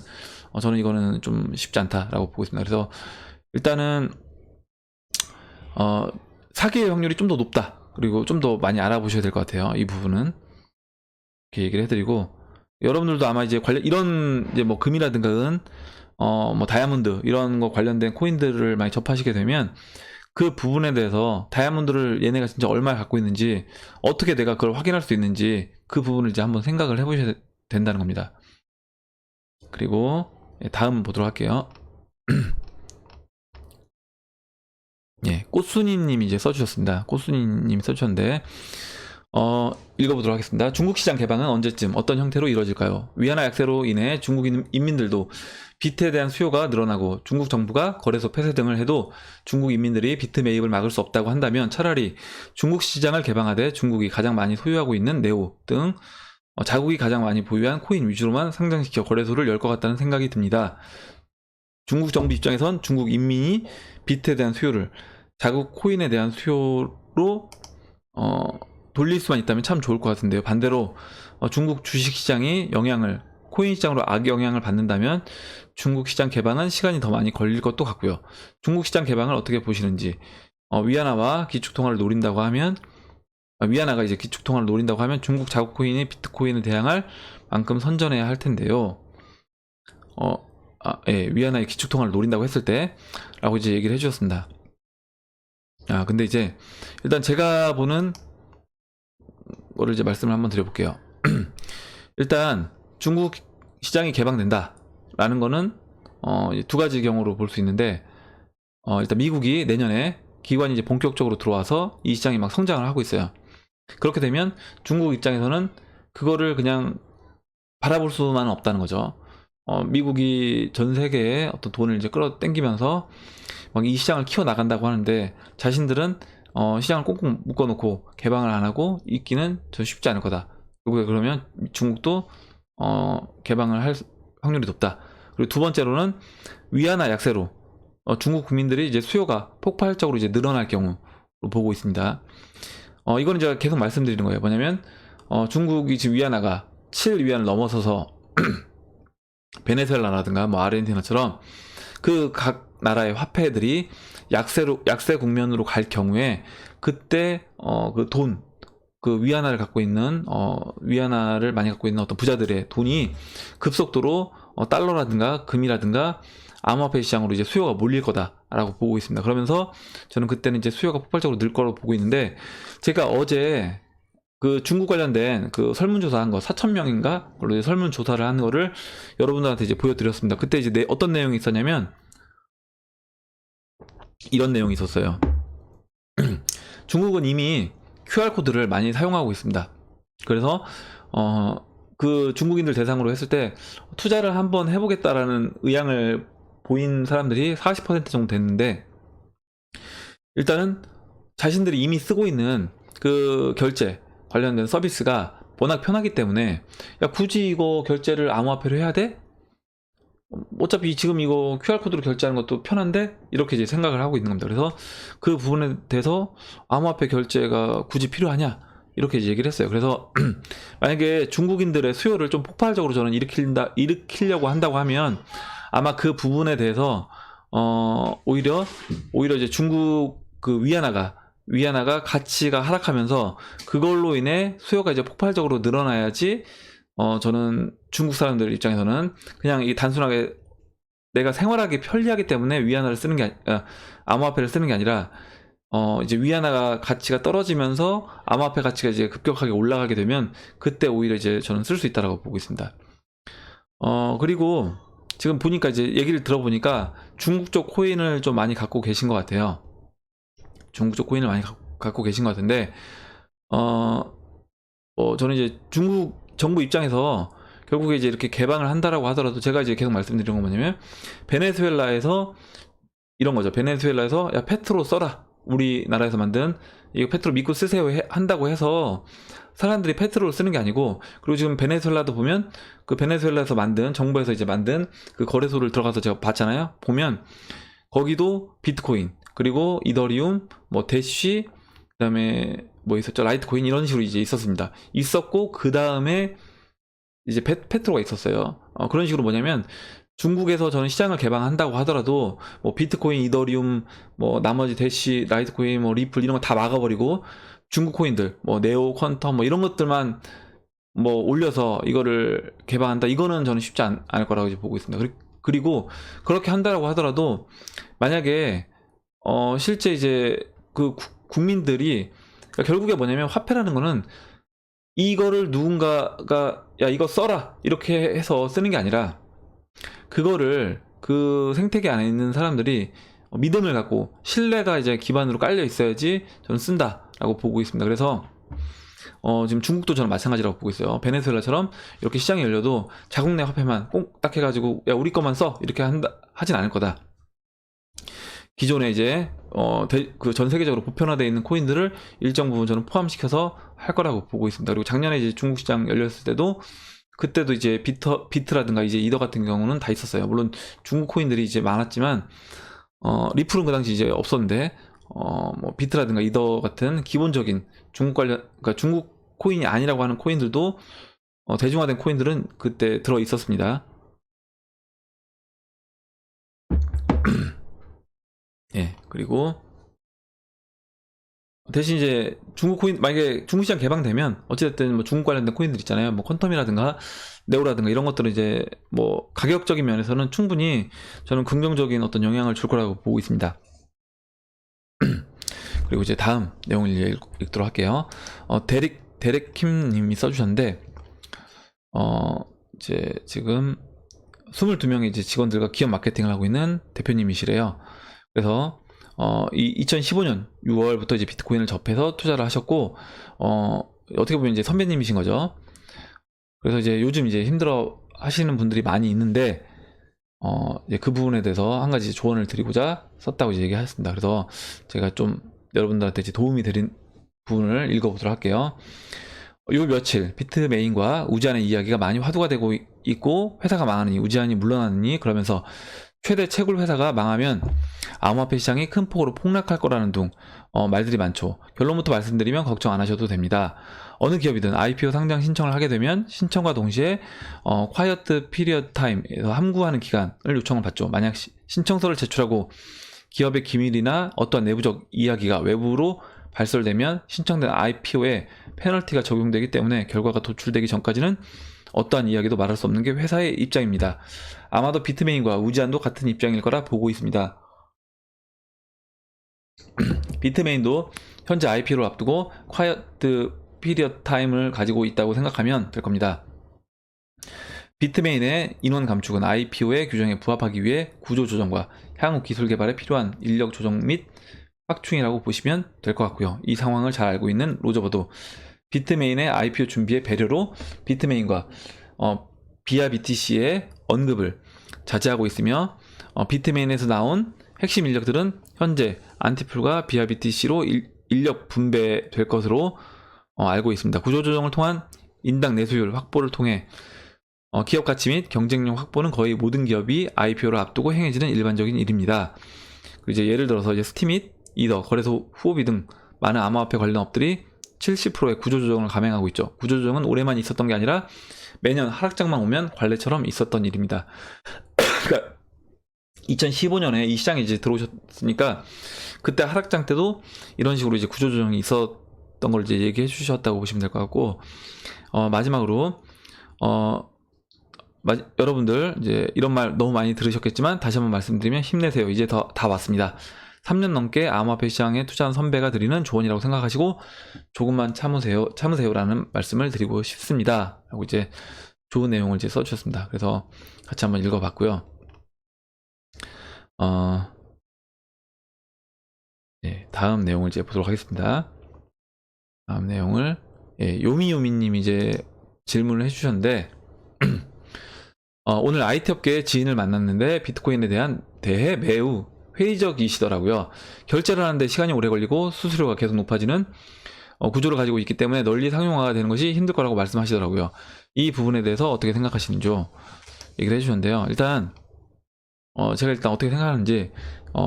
저는 이거는 좀 쉽지 않다라고 보고 있습니다. 그래서 일단은 사기의 확률이 좀 더 높다, 그리고 좀 더 많이 알아보셔야 될 것 같아요. 이 부분은 이렇게 얘기를 해드리고, 여러분들도 아마 이제 이런 이제 뭐 금이라든가 은, 뭐 다이아몬드 이런 거 관련된 코인들을 많이 접하시게 되면 그 부분에 대해서 다이아몬드를 얘네가 진짜 얼마를 갖고 있는지, 어떻게 내가 그걸 확인할 수 있는지, 그 부분을 이제 한번 생각을 해보셔야 된다는 겁니다. 그리고 다음 보도록 할게요. 예, 꽃순이님이 이제 써주셨습니다. 꽃순이님이 써주셨는데, 읽어보도록 하겠습니다. 중국 시장 개방은 언제쯤 어떤 형태로 이루어질까요? 위안화 약세로 인해 중국 인민들도 비트에 대한 수요가 늘어나고 중국 정부가 거래소 폐쇄 등을 해도 중국 인민들이 비트 매입을 막을 수 없다고 한다면 차라리 중국 시장을 개방하되 중국이 가장 많이 소유하고 있는 네오 등 자국이 가장 많이 보유한 코인 위주로만 상장시켜 거래소를 열 것 같다는 생각이 듭니다. 중국 정부 입장에선 중국 인민이 비트에 대한 수요를 자국 코인에 대한 수요로 돌릴 수만 있다면 참 좋을 것 같은데요. 반대로 중국 주식시장이 코인 시장으로 악영향을 받는다면 중국 시장 개방은 시간이 더 많이 걸릴 것도 같고요. 중국 시장 개방을 어떻게 보시는지, 위안화와 기축통화를 노린다고 하면, 위안화가 이제 기축통화를 노린다고 하면 중국 자국 코인이 비트코인을 대항할 만큼 선전해야 할 텐데요. 예, 위안화의 기축통화를 노린다고 했을 때 라고 이제 얘기를 해주셨습니다. 근데 이제 일단 제가 보는 거를 이제 말씀을 한번 드려볼게요. 일단 중국 시장이 개방된다 라는 거는 두 가지 경우로 볼 수 있는데, 일단 미국이 내년에 기관이 이제 본격적으로 들어와서 이 시장이 막 성장을 하고 있어요. 그렇게 되면 중국 입장에서는 그거를 그냥 바라볼 수만은 없다는 거죠. 미국이 전 세계에 어떤 돈을 이제 끌어당기면서 막 이 시장을 키워 나간다고 하는데, 자신들은 시장을 꽁꽁 묶어놓고 개방을 안 하고 있기는 전 쉽지 않을 거다. 결국에 그러면 중국도 개방을 할 확률이 높다. 그리고 두 번째로는 위안화 약세로 중국 국민들이 이제 수요가 폭발적으로 이제 늘어날 경우로 보고 있습니다. 이거는 제가 계속 말씀드리는 거예요. 뭐냐면 중국이 지금 위안화가 7위안을 넘어서서 베네수엘라라든가 뭐 아르헨티나처럼 그 각 나라의 화폐들이 약세 국면으로 갈 경우에, 그때 그 위안화를 갖고 있는 위안화를 많이 갖고 있는 어떤 부자들의 돈이 급속도로 달러라든가 금이라든가 암호화폐 시장으로 이제 수요가 몰릴 거다라고 보고 있습니다. 그러면서 저는 그때는 이제 수요가 폭발적으로 늘 거로 보고 있는데, 제가 어제 그 중국 관련된 그 설문조사한 거 4,000명인가? 그걸로 설문조사를 한 거를 여러분들한테 이제 보여드렸습니다. 그때 이제 어떤 내용이 있었냐면 이런 내용이 있었어요. 중국은 이미 QR코드를 많이 사용하고 있습니다. 그래서 그 중국인들 대상으로 했을 때 투자를 한번 해보겠다라는 의향을 보인 사람들이 40% 정도 됐는데, 일단은 자신들이 이미 쓰고 있는 그 결제 관련된 서비스가 워낙 편하기 때문에, 야 굳이 이거 결제를 암호화폐로 해야 돼? 어차피 지금 이거 QR코드로 결제하는 것도 편한데? 이렇게 이제 생각을 하고 있는 겁니다. 그래서 그 부분에 대해서 암호화폐 결제가 굳이 필요하냐? 이렇게 이제 얘기를 했어요. 그래서 만약에 중국인들의 수요를 좀 폭발적으로 저는 일으키려고 한다고 하면, 아마 그 부분에 대해서 오히려 이제 중국 그 위안화가 가치가 하락하면서 그걸로 인해 수요가 이제 폭발적으로 늘어나야지, 저는 중국 사람들 입장에서는 그냥 이 단순하게 내가 생활하기 편리하기 때문에 위안화를 쓰는 게 암호화폐를 쓰는 게 아니라, 이제 위안화가 가치가 떨어지면서 암호화폐 가치가 이제 급격하게 올라가게 되면 그때 오히려 이제 저는 쓸 수 있다라고 보고 있습니다. 그리고 지금 보니까 이제 얘기를 들어보니까 중국 쪽 코인을 좀 많이 갖고 계신 것 같아요. 중국 쪽 코인을 많이 갖고 계신 것 같은데, 저는 이제 중국 정부 입장에서 결국에 이제 이렇게 개방을 한다라고 하더라도, 제가 이제 계속 말씀드리는 건 뭐냐면, 베네수엘라에서 이런 거죠. 베네수엘라에서 야 페트로 써라, 우리나라에서 만든 이거 페트로 믿고 쓰세요 한다고 해서 사람들이 페트로를 쓰는 게 아니고, 그리고 지금 베네수엘라도 보면 그 베네수엘라에서 만든, 정부에서 이제 만든 그 거래소를 들어가서 제가 봤잖아요. 보면 거기도 비트코인, 그리고 이더리움, 뭐 대쉬, 그다음에 뭐 있었죠, 라이트코인, 이런 식으로 이제 있었고 그 다음에 이제 페트로가 있었어요. 그런 식으로 뭐냐면, 중국에서 저는 시장을 개방한다고 하더라도 뭐 비트코인, 이더리움, 뭐 나머지 대쉬, 라이트코인, 뭐 리플 이런 거 다 막아버리고 중국 코인들 뭐 네오, 퀀텀 뭐 이런 것들만 뭐 올려서 이거를 개방한다, 이거는 저는 쉽지 않을 거라고 이제 보고 있습니다. 그리고 그렇게 한다라고 하더라도, 만약에 실제 이제 그 국민들이, 그러니까 결국에 뭐냐면, 화폐라는 거는 이거를 누군가가 야 이거 써라 이렇게 해서 쓰는 게 아니라, 그거를 그 생태계 안에 있는 사람들이 믿음을 갖고 신뢰가 이제 기반으로 깔려 있어야지 저는 쓴다라고 보고 있습니다. 그래서 지금 중국도 저는 마찬가지라고 보고 있어요. 베네수엘라처럼 이렇게 시장이 열려도 자국 내 화폐만 꽁딱 해가지고 야 우리 것만 써 이렇게 하진 않을 거다. 기존에 이제 그 전 세계적으로 보편화되어 있는 코인들을 일정 부분 저는 포함시켜서 할 거라고 보고 있습니다. 그리고 작년에 이제 중국 시장 열렸을 때도, 그때도 이제 비트라든가 이제 이더 같은 경우는 다 있었어요. 물론 중국 코인들이 이제 많았지만 리플은 그 당시 이제 없었는데, 뭐 비트라든가 이더 같은 기본적인 중국 관련, 그러니까 중국 코인이 아니라고 하는 코인들도 대중화된 코인들은 그때 들어 있었습니다. 예, 그리고 대신 이제 중국 코인, 만약에 중국 시장 개방되면 어찌됐든 뭐 중국 관련된 코인들 있잖아요. 뭐 퀀텀이라든가 네오라든가 이런 것들은 이제 뭐 가격적인 면에서는 충분히 저는 긍정적인 어떤 영향을 줄 거라고 보고 있습니다. 그리고 이제 다음 내용을 이제 읽도록 할게요. 데렉킴 님이 써주셨는데, 이제 지금 22명의 이제 직원들과 기업 마케팅을 하고 있는 대표님이시래요. 그래서 이 2015년 6월부터 이제 비트코인을 접해서 투자를 하셨고, 어떻게 보면 이제 선배님이신 거죠. 그래서 이제 요즘 이제 힘들어 하시는 분들이 많이 있는데, 이제 그 부분에 대해서 한 가지 조언을 드리고자 썼다고 이제 얘기하셨습니다. 그래서 제가 좀 여러분들한테 이제 도움이 되는 부분을 읽어보도록 할게요. 요 며칠 비트메인과 우지안의 이야기가 많이 화두가 되고 있고, 회사가 망하느니 우지안이 물러나느니, 그러면서 최대 채굴 회사가 망하면 암호화폐 시장이 큰 폭으로 폭락할 거라는 등 말들이 많죠. 결론부터 말씀드리면 걱정 안 하셔도 됩니다. 어느 기업이든 IPO 상장 신청을 하게 되면 신청과 동시에 quiet period time에서 함구하는 기간을 요청을 받죠. 만약 신청서를 제출하고 기업의 기밀이나 어떠한 내부적 이야기가 외부로 발설되면 신청된 IPO에 페널티가 적용되기 때문에 결과가 도출되기 전까지는 어떠한 이야기도 말할 수 없는 게 회사의 입장입니다. 아마도 비트메인과 우지안도 같은 입장일 거라 보고 있습니다. 비트메인도 현재 IPO를 앞두고 quiet period time을 가지고 있다고 생각하면 될 겁니다. 비트메인의 인원 감축은 IPO의 규정에 부합하기 위해 구조 조정과 향후 기술 개발에 필요한 인력 조정 및 확충이라고 보시면 될 것 같고요. 이 상황을 잘 알고 있는 로저버도 비트메인의 IPO 준비의 배려로 비트메인과 BRBTC의 언급을 자제하고 있으며, 비트메인에서 나온 핵심 인력들은 현재 안티풀과 BRBTC로 인력 분배될 것으로 알고 있습니다. 구조조정을 통한 인당 내수율 확보를 통해 기업 가치 및 경쟁력 확보는 거의 모든 기업이 IPO를 앞두고 행해지는 일반적인 일입니다. 그리고 이제 예를 들어서 이제 스팀 및 이더, 거래소 후오비 등 많은 암호화폐 관련 업들이 70%의 구조조정을 감행하고 있죠. 구조조정은 올해만 있었던 게 아니라 매년 하락장만 오면 관례처럼 있었던 일입니다. 그러니까 2015년에 이 시장에 이제 들어오셨으니까 그때 하락장 때도 이런 식으로 이제 구조조정이 있었던 걸 이제 얘기해 주셨다고 보시면 될 것 같고, 마지막으로 여러분들 이제 이런 말 너무 많이 들으셨겠지만 다시 한번 말씀드리면 힘내세요. 이제 다 왔습니다. 3년 넘게 암호화폐 시장에 투자한 선배가 드리는 조언이라고 생각하시고 조금만 참으세요라는 말씀을 드리고 싶습니다. 라고 이제 좋은 내용을 이제 써주셨습니다. 그래서 같이 한번 읽어봤고요. 네, 다음 내용을 이제 보도록 하겠습니다. 다음 내용을 요미요미님이 이제 질문을 해주셨는데, 오늘 IT 업계의 지인을 만났는데 비트코인에 대해 매우 회의적이시더라고요. 결제를 하는데 시간이 오래 걸리고 수수료가 계속 높아지는 구조를 가지고 있기 때문에 널리 상용화가 되는 것이 힘들 거라고 말씀하시더라고요. 이 부분에 대해서 어떻게 생각하시는지 얘기를 해주셨는데요. 일단 제가 일단 어떻게 생각하는지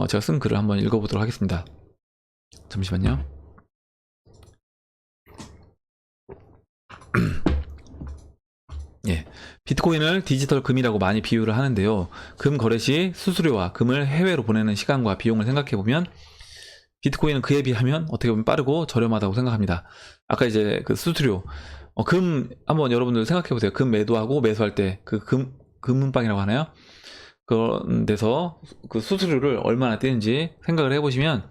제가 쓴 글을 한번 읽어보도록 하겠습니다. 잠시만요. 예, 비트코인을 디지털 금이라고 많이 비유를 하는데요. 금 거래 시 수수료와 금을 해외로 보내는 시간과 비용을 생각해보면 비트코인은 그에 비하면 어떻게 보면 빠르고 저렴하다고 생각합니다. 아까 이제 그 수수료, 금 한번 여러분들 생각해보세요. 금 매도하고 매수할 때 그 금은방이라고 하나요? 그런 데서 그 수수료를 얼마나 떼는지 생각을 해보시면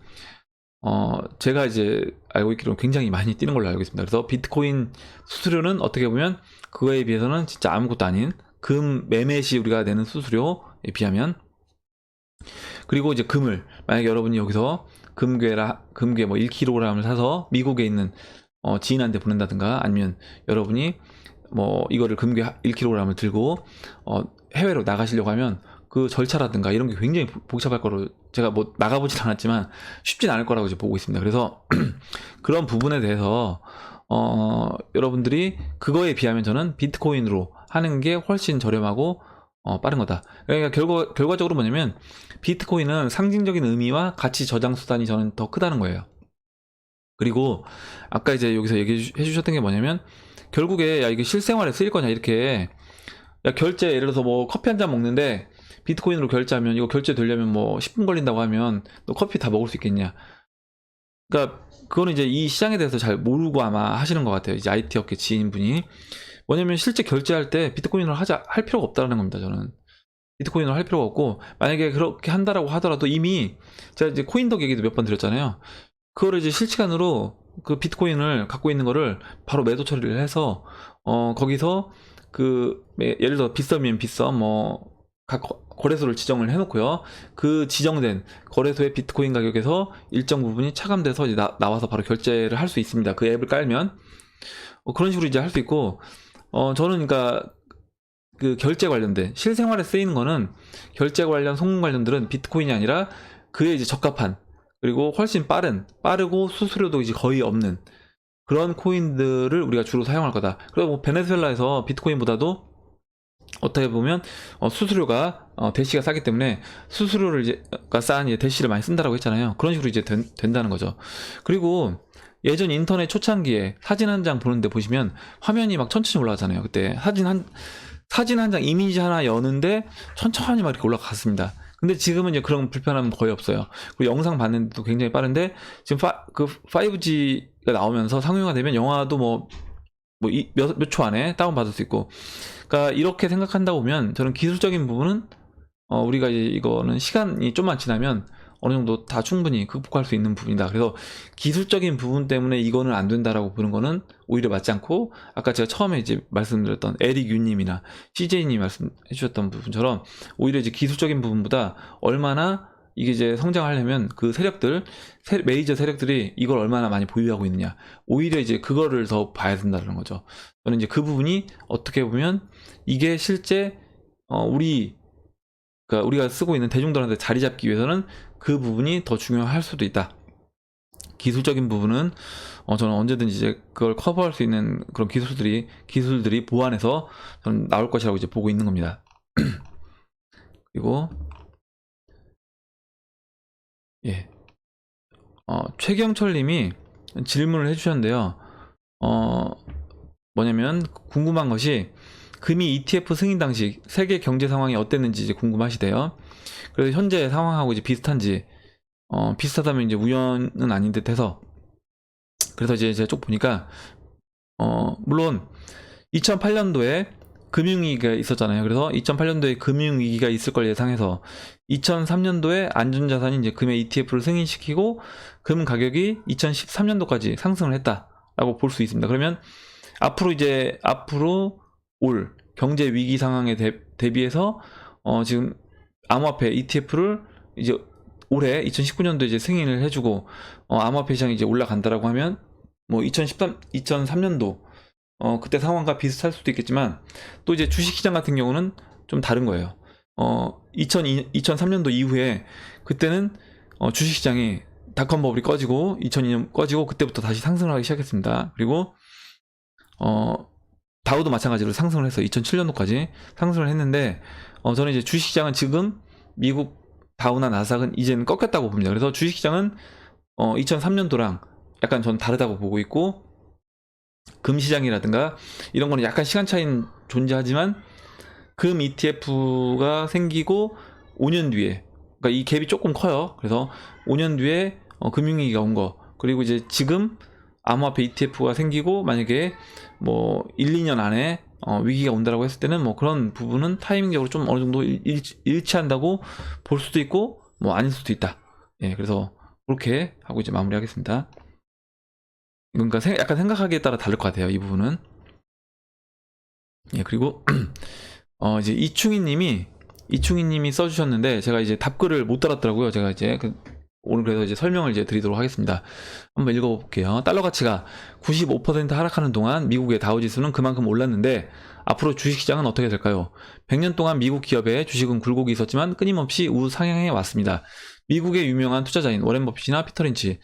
제가 이제 알고 있기로는 굉장히 많이 뛰는 걸로 알고 있습니다. 그래서 비트코인 수수료는 어떻게 보면 그거에 비해서는 진짜 아무것도 아닌 금 매매 시 우리가 내는 수수료에 비하면. 그리고 이제 금을 만약에 여러분이 여기서 금괴 뭐 1kg을 사서 미국에 있는 지인한테 보낸다든가, 아니면 여러분이 뭐 이거를 금괴 1kg을 들고 해외로 나가시려고 하면 그 절차라든가 이런 게 굉장히 복잡할 거로, 제가 뭐 나가보진 않았지만 쉽진 않을 거라고 이제 보고 있습니다. 그래서 그런 부분에 대해서 여러분들이 그거에 비하면 저는 비트코인으로 하는 게 훨씬 저렴하고 빠른 거다. 그러니까 결과적으로 뭐냐면 비트코인은 상징적인 의미와 가치 저장 수단이 저는 더 크다는 거예요. 그리고 아까 이제 여기서 얘기해 주셨던 게 뭐냐면 결국에 야 이게 실생활에 쓰일 거냐 이렇게 야 결제 예를 들어서 뭐 커피 한 잔 먹는데 비트코인으로 결제하면 이거 결제되려면 뭐 10분 걸린다고 하면 너 커피 다 먹을 수 있겠냐. 그러니까 그거는 이제 이 시장에 대해서 잘 모르고 아마 하시는 것 같아요. 이제 IT 업계 지인분이. 뭐냐면 실제 결제할 때 비트코인으로 할 필요가 없다는 겁니다. 저는. 비트코인으로 할 필요가 없고 만약에 그렇게 한다라고 하더라도 이미 제가 이제 코인덕 얘기도 몇 번 드렸잖아요. 그거를 이제 실시간으로 그 비트코인을 갖고 있는 거를 바로 매도 처리를 해서 거기서 예를 들어 빗썸이면 빗썸 각 거래소를 지정을 해놓고요. 그 지정된 거래소의 비트코인 가격에서 일정 부분이 차감돼서 이제 나와서 바로 결제를 할 수 있습니다. 그 앱을 깔면 그런 식으로 이제 할 수 있고 저는 그러니까 그 결제 관련된 실생활에 쓰이는 거는 결제 관련 송금 관련들은 비트코인이 아니라 그에 이제 적합한 그리고 훨씬 빠르고 수수료도 이제 거의 없는 그런 코인들을 우리가 주로 사용할 거다. 그리고 뭐 베네수엘라에서 비트코인보다도 어떻게 보면 수수료가 대시가 싸기 때문에 수수료를 이제 싼 대시를 많이 쓴다라고 했잖아요. 그런 식으로 이제 된다는 거죠. 그리고 예전 인터넷 초창기에 사진 한 장 보는데 보시면 화면이 막 천천히 올라가잖아요. 그때 사진 한 장 이미지 하나 여는데 천천히 막 이렇게 올라갔습니다. 근데 지금은 이제 그런 불편함은 거의 없어요. 그리고 영상 봤는데도 굉장히 빠른데 지금 5G가 나오면서 상용화 되면 영화도 몇 초 안에 다운받을 수 있고 그러니까 이렇게 생각한다 보면 저는 기술적인 부분은 우리가 이제 이거는 시간이 좀만 지나면 어느 정도 다 충분히 극복할 수 있는 부분이다. 그래서 기술적인 부분 때문에 이거는 안 된다라고 보는 거는 오히려 맞지 않고 아까 제가 처음에 이제 말씀드렸던 에릭 유님이나 CJ님 말씀해 주셨던 부분처럼 오히려 이제 기술적인 부분보다 얼마나 이게 이제 성장하려면 그 메이저 세력들이 이걸 얼마나 많이 보유하고 있느냐. 오히려 이제 그거를 더 봐야 된다는 거죠. 저는 이제 그 부분이 어떻게 보면 이게 실제 그러니까 우리가 쓰고 있는 대중들한테 자리 잡기 위해서는 그 부분이 더 중요할 수도 있다. 기술적인 부분은 저는 언제든지 이제 그걸 커버할 수 있는 그런 기술들이 보완해서 저는 나올 것이라고 이제 보고 있는 겁니다. 그리고 예, 최경철님이 질문을 해주셨는데요. 뭐냐면 궁금한 것이 금이 ETF 승인 당시 세계 경제 상황이 어땠는지 이제 궁금하시대요. 그래서 현재 상황하고 이제 비슷한지 비슷하다면 이제 우연은 아닌 듯해서 그래서 이제 제가 쭉 보니까 물론 2008년도에 금융위기가 있었잖아요. 그래서 2008년도에 금융위기가 있을 걸 예상해서 2003년도에 안전자산인 이제 금의 ETF를 승인시키고 금 가격이 2013년도까지 상승을 했다라고 볼 수 있습니다. 그러면 앞으로 올 경제 위기 상황에 대비해서 지금 암호화폐 ETF를 이제 올해 2019년도에 이제 승인을 해주고 암호화폐 시장이 이제 올라간다라고 하면 뭐 2003년도 그때 상황과 비슷할 수도 있겠지만 또 이제 주식시장 같은 경우는 좀 다른 거예요. 2003년도 이후에 그때는 주식시장이 닷컴 버블이 꺼지고 2002년 꺼지고 그때부터 다시 상승을 하기 시작했습니다. 그리고 다우도 마찬가지로 상승을 해서 2007년도까지 상승을 했는데 저는 이제 주식시장은 지금 미국 다우나 나스닥은 이제는 꺾였다고 봅니다. 그래서 주식시장은 2003년도랑 약간 전 다르다고 보고 있고 금시장이라든가 이런 거는 약간 시간 차이는 존재하지만 금 ETF가 생기고 5년 뒤에 그러니까 이 갭이 조금 커요. 그래서 5년 뒤에 금융위기가 온 거 그리고 이제 지금 암호화폐 ETF가 생기고 만약에 뭐 1, 2년 안에 위기가 온다라고 했을 때는 뭐 그런 부분은 타이밍적으로 좀 어느 정도 일치한다고 볼 수도 있고 뭐 아닐 수도 있다. 예, 그래서 그렇게 하고 이제 마무리하겠습니다. 그러니까 약간 생각하기에 따라 다를 것 같아요. 이 부분은. 예, 그리고 이제 이충희님이 써주셨는데 제가 이제 답글을 못 달았더라고요. 제가 이제 오늘 그래서 이제 설명을 이제 드리도록 하겠습니다. 한번 읽어볼게요. 달러 가치가 95% 하락하는 동안 미국의 다우지수는 그만큼 올랐는데 앞으로 주식시장은 어떻게 될까요? 100년 동안 미국 기업의 주식은 굴곡이 있었지만 끊임없이 우상향해 왔습니다. 미국의 유명한 투자자인 워렌 버핏이나 피터 린치,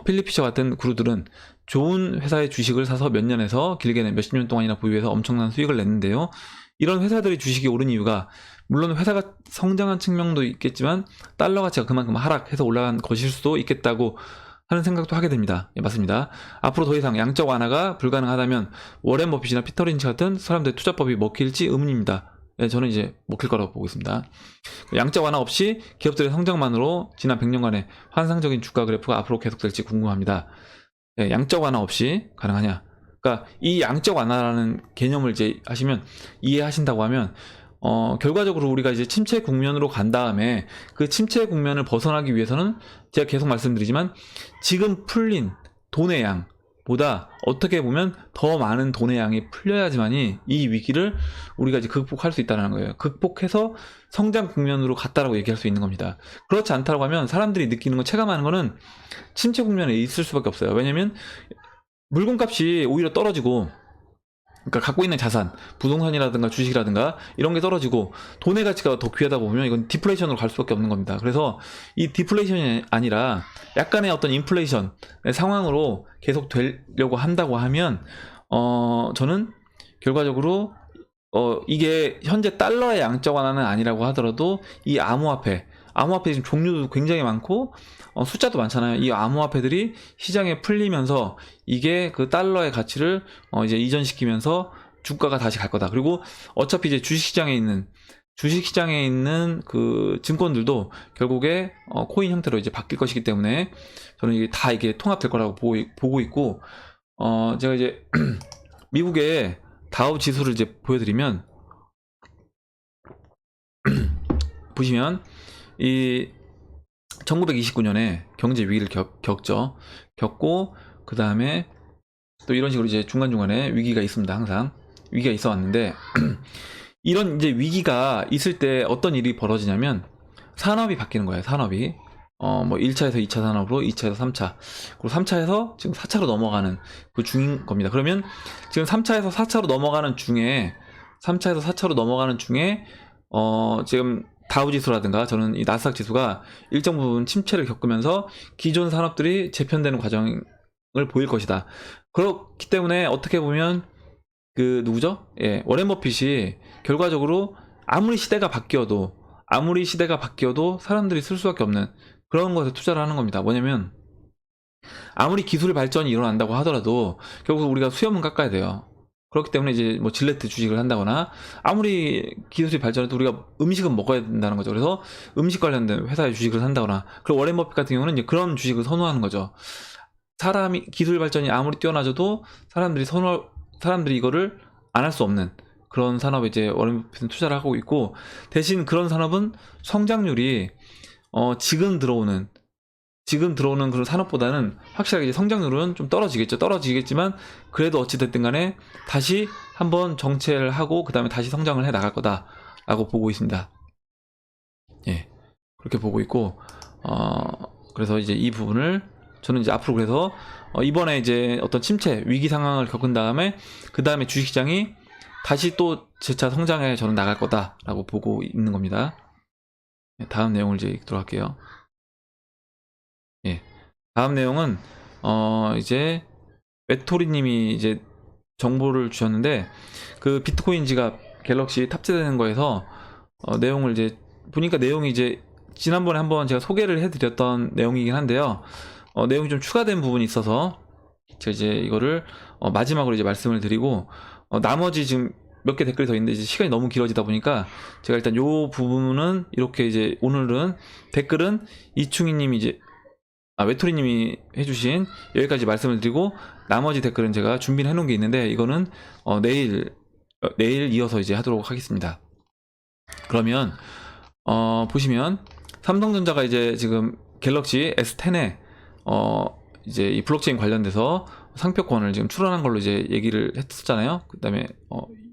필립 피셔 같은 구루들은 좋은 회사의 주식을 사서 몇 년에서 길게는 몇십 년 동안이나 보유해서 엄청난 수익을 냈는데요. 이런 회사들의 주식이 오른 이유가 물론 회사가 성장한 측면도 있겠지만 달러 가치가 그만큼 하락해서 올라간 것일 수도 있겠다고 하는 생각도 하게 됩니다. 예, 맞습니다. 앞으로 더 이상 양적 완화가 불가능하다면 워렌 버핏이나 피터 린치 같은 사람들의 투자법이 먹힐지 의문입니다. 예, 저는 이제 먹힐 거라고 보고 있습니다. 양적 완화 없이 기업들의 성장만으로 지난 100년간의 환상적인 주가 그래프가 앞으로 계속될지 궁금합니다. 예, 양적 완화 없이 가능하냐? 그러니까 이 양적 완화라는 개념을 이제 하시면 이해하신다고 하면 결과적으로 우리가 이제 침체 국면으로 간 다음에 그 침체 국면을 벗어나기 위해서는 제가 계속 말씀드리지만 지금 풀린 돈의 양보다 어떻게 보면 더 많은 돈의 양이 풀려야지만이 이 위기를 우리가 이제 극복할 수 있다는 거예요. 극복해서 성장 국면으로 갔다라고 얘기할 수 있는 겁니다. 그렇지 않다고 하면 사람들이 느끼는 거, 체감하는 거는 침체 국면에 있을 수밖에 없어요. 왜냐면 물건값이 오히려 떨어지고, 그러니까 갖고 있는 자산, 부동산이라든가 주식이라든가 이런 게 떨어지고 돈의 가치가 더 귀하다 보면 이건 디플레이션으로 갈 수밖에 없는 겁니다. 그래서 이 디플레이션이 아니라 약간의 어떤 인플레이션 상황으로 계속 되려고 한다고 하면 저는 결과적으로 이게 현재 달러의 양적 완화는 아니라고 하더라도 이 암호화폐 지금 종류도 굉장히 많고 숫자도 많잖아요. 이 암호화폐들이 시장에 풀리면서 이게 그 달러의 가치를 이제 이전시키면서 주가가 다시 갈 거다. 그리고 어차피 이제 주식시장에 있는 그 증권들도 결국에 코인 형태로 이제 바뀔 것이기 때문에 저는 이게 다 이게 통합될 거라고 보고 있고, 제가 이제 미국의 다우 지수를 이제 보여드리면 보시면 이 1929년에 경제 위기를 겪고 그 다음에 또 이런 식으로 이제 중간중간에 위기가 있습니다. 항상 위기가 있어 왔는데 이런 이제 위기가 있을 때 어떤 일이 벌어지냐면 산업이 바뀌는 거예요. 산업이 뭐 1차에서 2차 산업으로 2차에서 3차, 그리고 3차에서 지금 4차로 넘어가는 그 중인 겁니다. 그러면 지금 3차에서 4차로 넘어가는 중에 지금 다우지수라든가 저는 이 나스닥 지수가 일정 부분 침체를 겪으면서 기존 산업들이 재편되는 과정을 보일 것이다. 그렇기 때문에 어떻게 보면 그 누구죠? 예, 워렌 버핏이 결과적으로 아무리 시대가 바뀌어도 사람들이 쓸 수밖에 없는 그런 것에 투자를 하는 겁니다. 뭐냐면 아무리 기술 발전이 일어난다고 하더라도 결국 우리가 수염은 깎아야 돼요. 그렇기 때문에 이제 뭐 질레트 주식을 한다거나 아무리 기술이 발전해도 우리가 음식은 먹어야 된다는 거죠. 그래서 음식 관련된 회사의 주식을 산다거나, 그리고 워렌 버핏 같은 경우는 이제 그런 주식을 선호하는 거죠. 기술 발전이 아무리 뛰어나져도 사람들이 이거를 안 할 수 없는 그런 산업에 이제 워렌 버핏은 투자를 하고 있고, 대신 그런 산업은 성장률이 지금 들어오는 그런 산업보다는 확실하게 이제 성장률은 좀 떨어지겠지만 그래도 어찌됐든 간에 다시 한번 정체를 하고 그 다음에 다시 성장을 해 나갈 거다라고 보고 있습니다. 예, 그렇게 보고 있고, 그래서 이제 이 부분을 저는 이제 앞으로 그래서 이번에 이제 어떤 침체 위기 상황을 겪은 다음에 그 다음에 주식시장이 다시 또 재차 성장해 저는 나갈 거다라고 보고 있는 겁니다. 다음 내용을 이제 읽도록 할게요. 예. 다음 내용은 이제 외토리님이 이제 정보를 주셨는데, 그 비트코인 지갑 갤럭시 탑재되는 거에서 내용을 이제 보니까 내용이 이제 지난번에 한번 제가 소개를 해드렸던 내용이긴 한데요. 내용이 좀 추가된 부분이 있어서 제가 이제 이거를 마지막으로 이제 말씀을 드리고, 나머지 지금 몇 개 댓글이 더 있는데 이제 시간이 너무 길어지다 보니까 제가 일단 요 부분은 이렇게 이제 오늘은 댓글은 이충희님이 이제 외토리님이 해주신 여기까지 말씀을 드리고, 나머지 댓글은 제가 준비를 해놓은 게 있는데 이거는 내일 이어서 이제 하도록 하겠습니다. 그러면 보시면 삼성전자가 이제 지금 갤럭시 S10에 이제 이 블록체인 관련돼서 상표권을 지금 출원한 걸로 이제 얘기를 했었잖아요. 그 다음에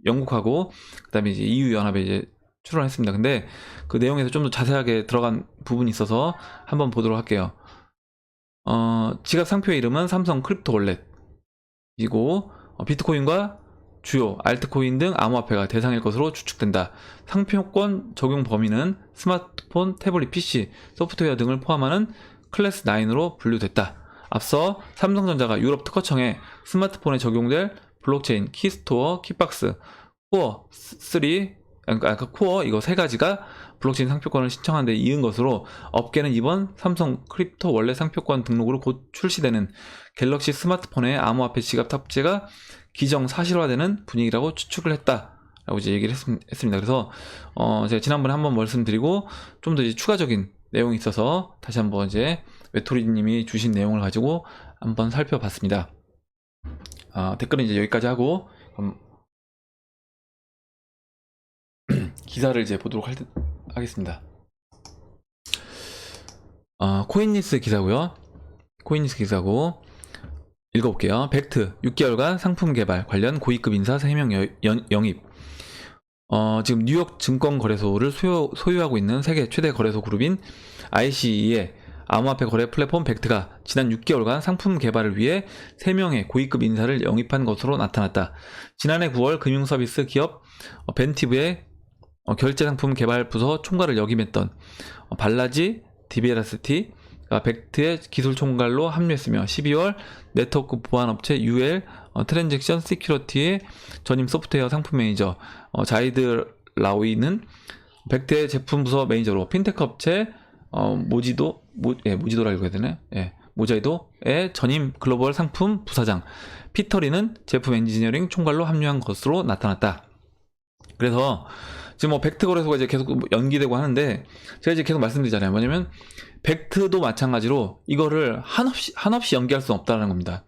영국하고 그 다음에 이제 EU 연합에 이제 출원했습니다. 근데 그 내용에서 좀 더 자세하게 들어간 부분이 있어서 한번 보도록 할게요. 지갑 상표의 이름은 삼성 크립토 월렛이고 비트코인과 주요 알트코인 등 암호화폐가 대상일 것으로 추측된다. 상표권 적용 범위는 스마트폰, 태블릿 PC, 소프트웨어 등을 포함하는 클래스 9으로 분류됐다. 앞서 삼성전자가 유럽 특허청에 스마트폰에 적용될 블록체인 키스토어, 키박스, 코어 3 그러니까 코어 이거 세 가지가 블록체인 상표권을 신청하는 데 이은 것으로 업계는 이번 삼성 크립토 원래 상표권 등록으로 곧 출시되는 갤럭시 스마트폰의 암호화폐 지갑 탑재가 기정사실화되는 분위기라고 추측을 했다라고 이제 얘기를 했습니다. 그래서 제가 지난번에 한번 말씀드리고 좀 더 이제 추가적인 내용이 있어서 다시 한번 이제 외톨이님이 주신 내용을 가지고 한번 살펴봤습니다. 댓글은 이제 여기까지 하고 기사를 이제 보도록 하겠습니다. 코인니스 기사고요. 코인니스 기사고 읽어볼게요. 벡트 6개월간 상품 개발 관련 고위급 인사 3명 영입. 지금 뉴욕 증권거래소를 소유하고 있는 세계 최대 거래소 그룹인 ICE의 암호화폐 거래 플랫폼 벡트가 지난 6개월간 상품 개발을 위해 3명의 고위급 인사를 영입한 것으로 나타났다. 지난해 9월 금융서비스 기업 벤티브의 결제상품 개발 부서 총괄을 역임했던 발라지 디베라스티가 벡트의 기술 총괄로 합류했으며 12월 네트워크 보안업체 UL 트랜잭션 시큐리티의 전임 소프트웨어 상품 매니저 자이드 라우이는 벡트의 제품 부서 매니저로 핀테크 업체 모지도라고 해야 되네. 모자이도의 전임 글로벌 상품 부사장 피터리는 제품 엔지니어링 총괄로 합류한 것으로 나타났다. 그래서 지금 벡트 거래소가 이제 계속 연기되고 하는데 제가 이제 계속 말씀드리잖아요. 뭐냐면 벡트도 마찬가지로 이거를 한없이 연기할 수는 없다는 겁니다.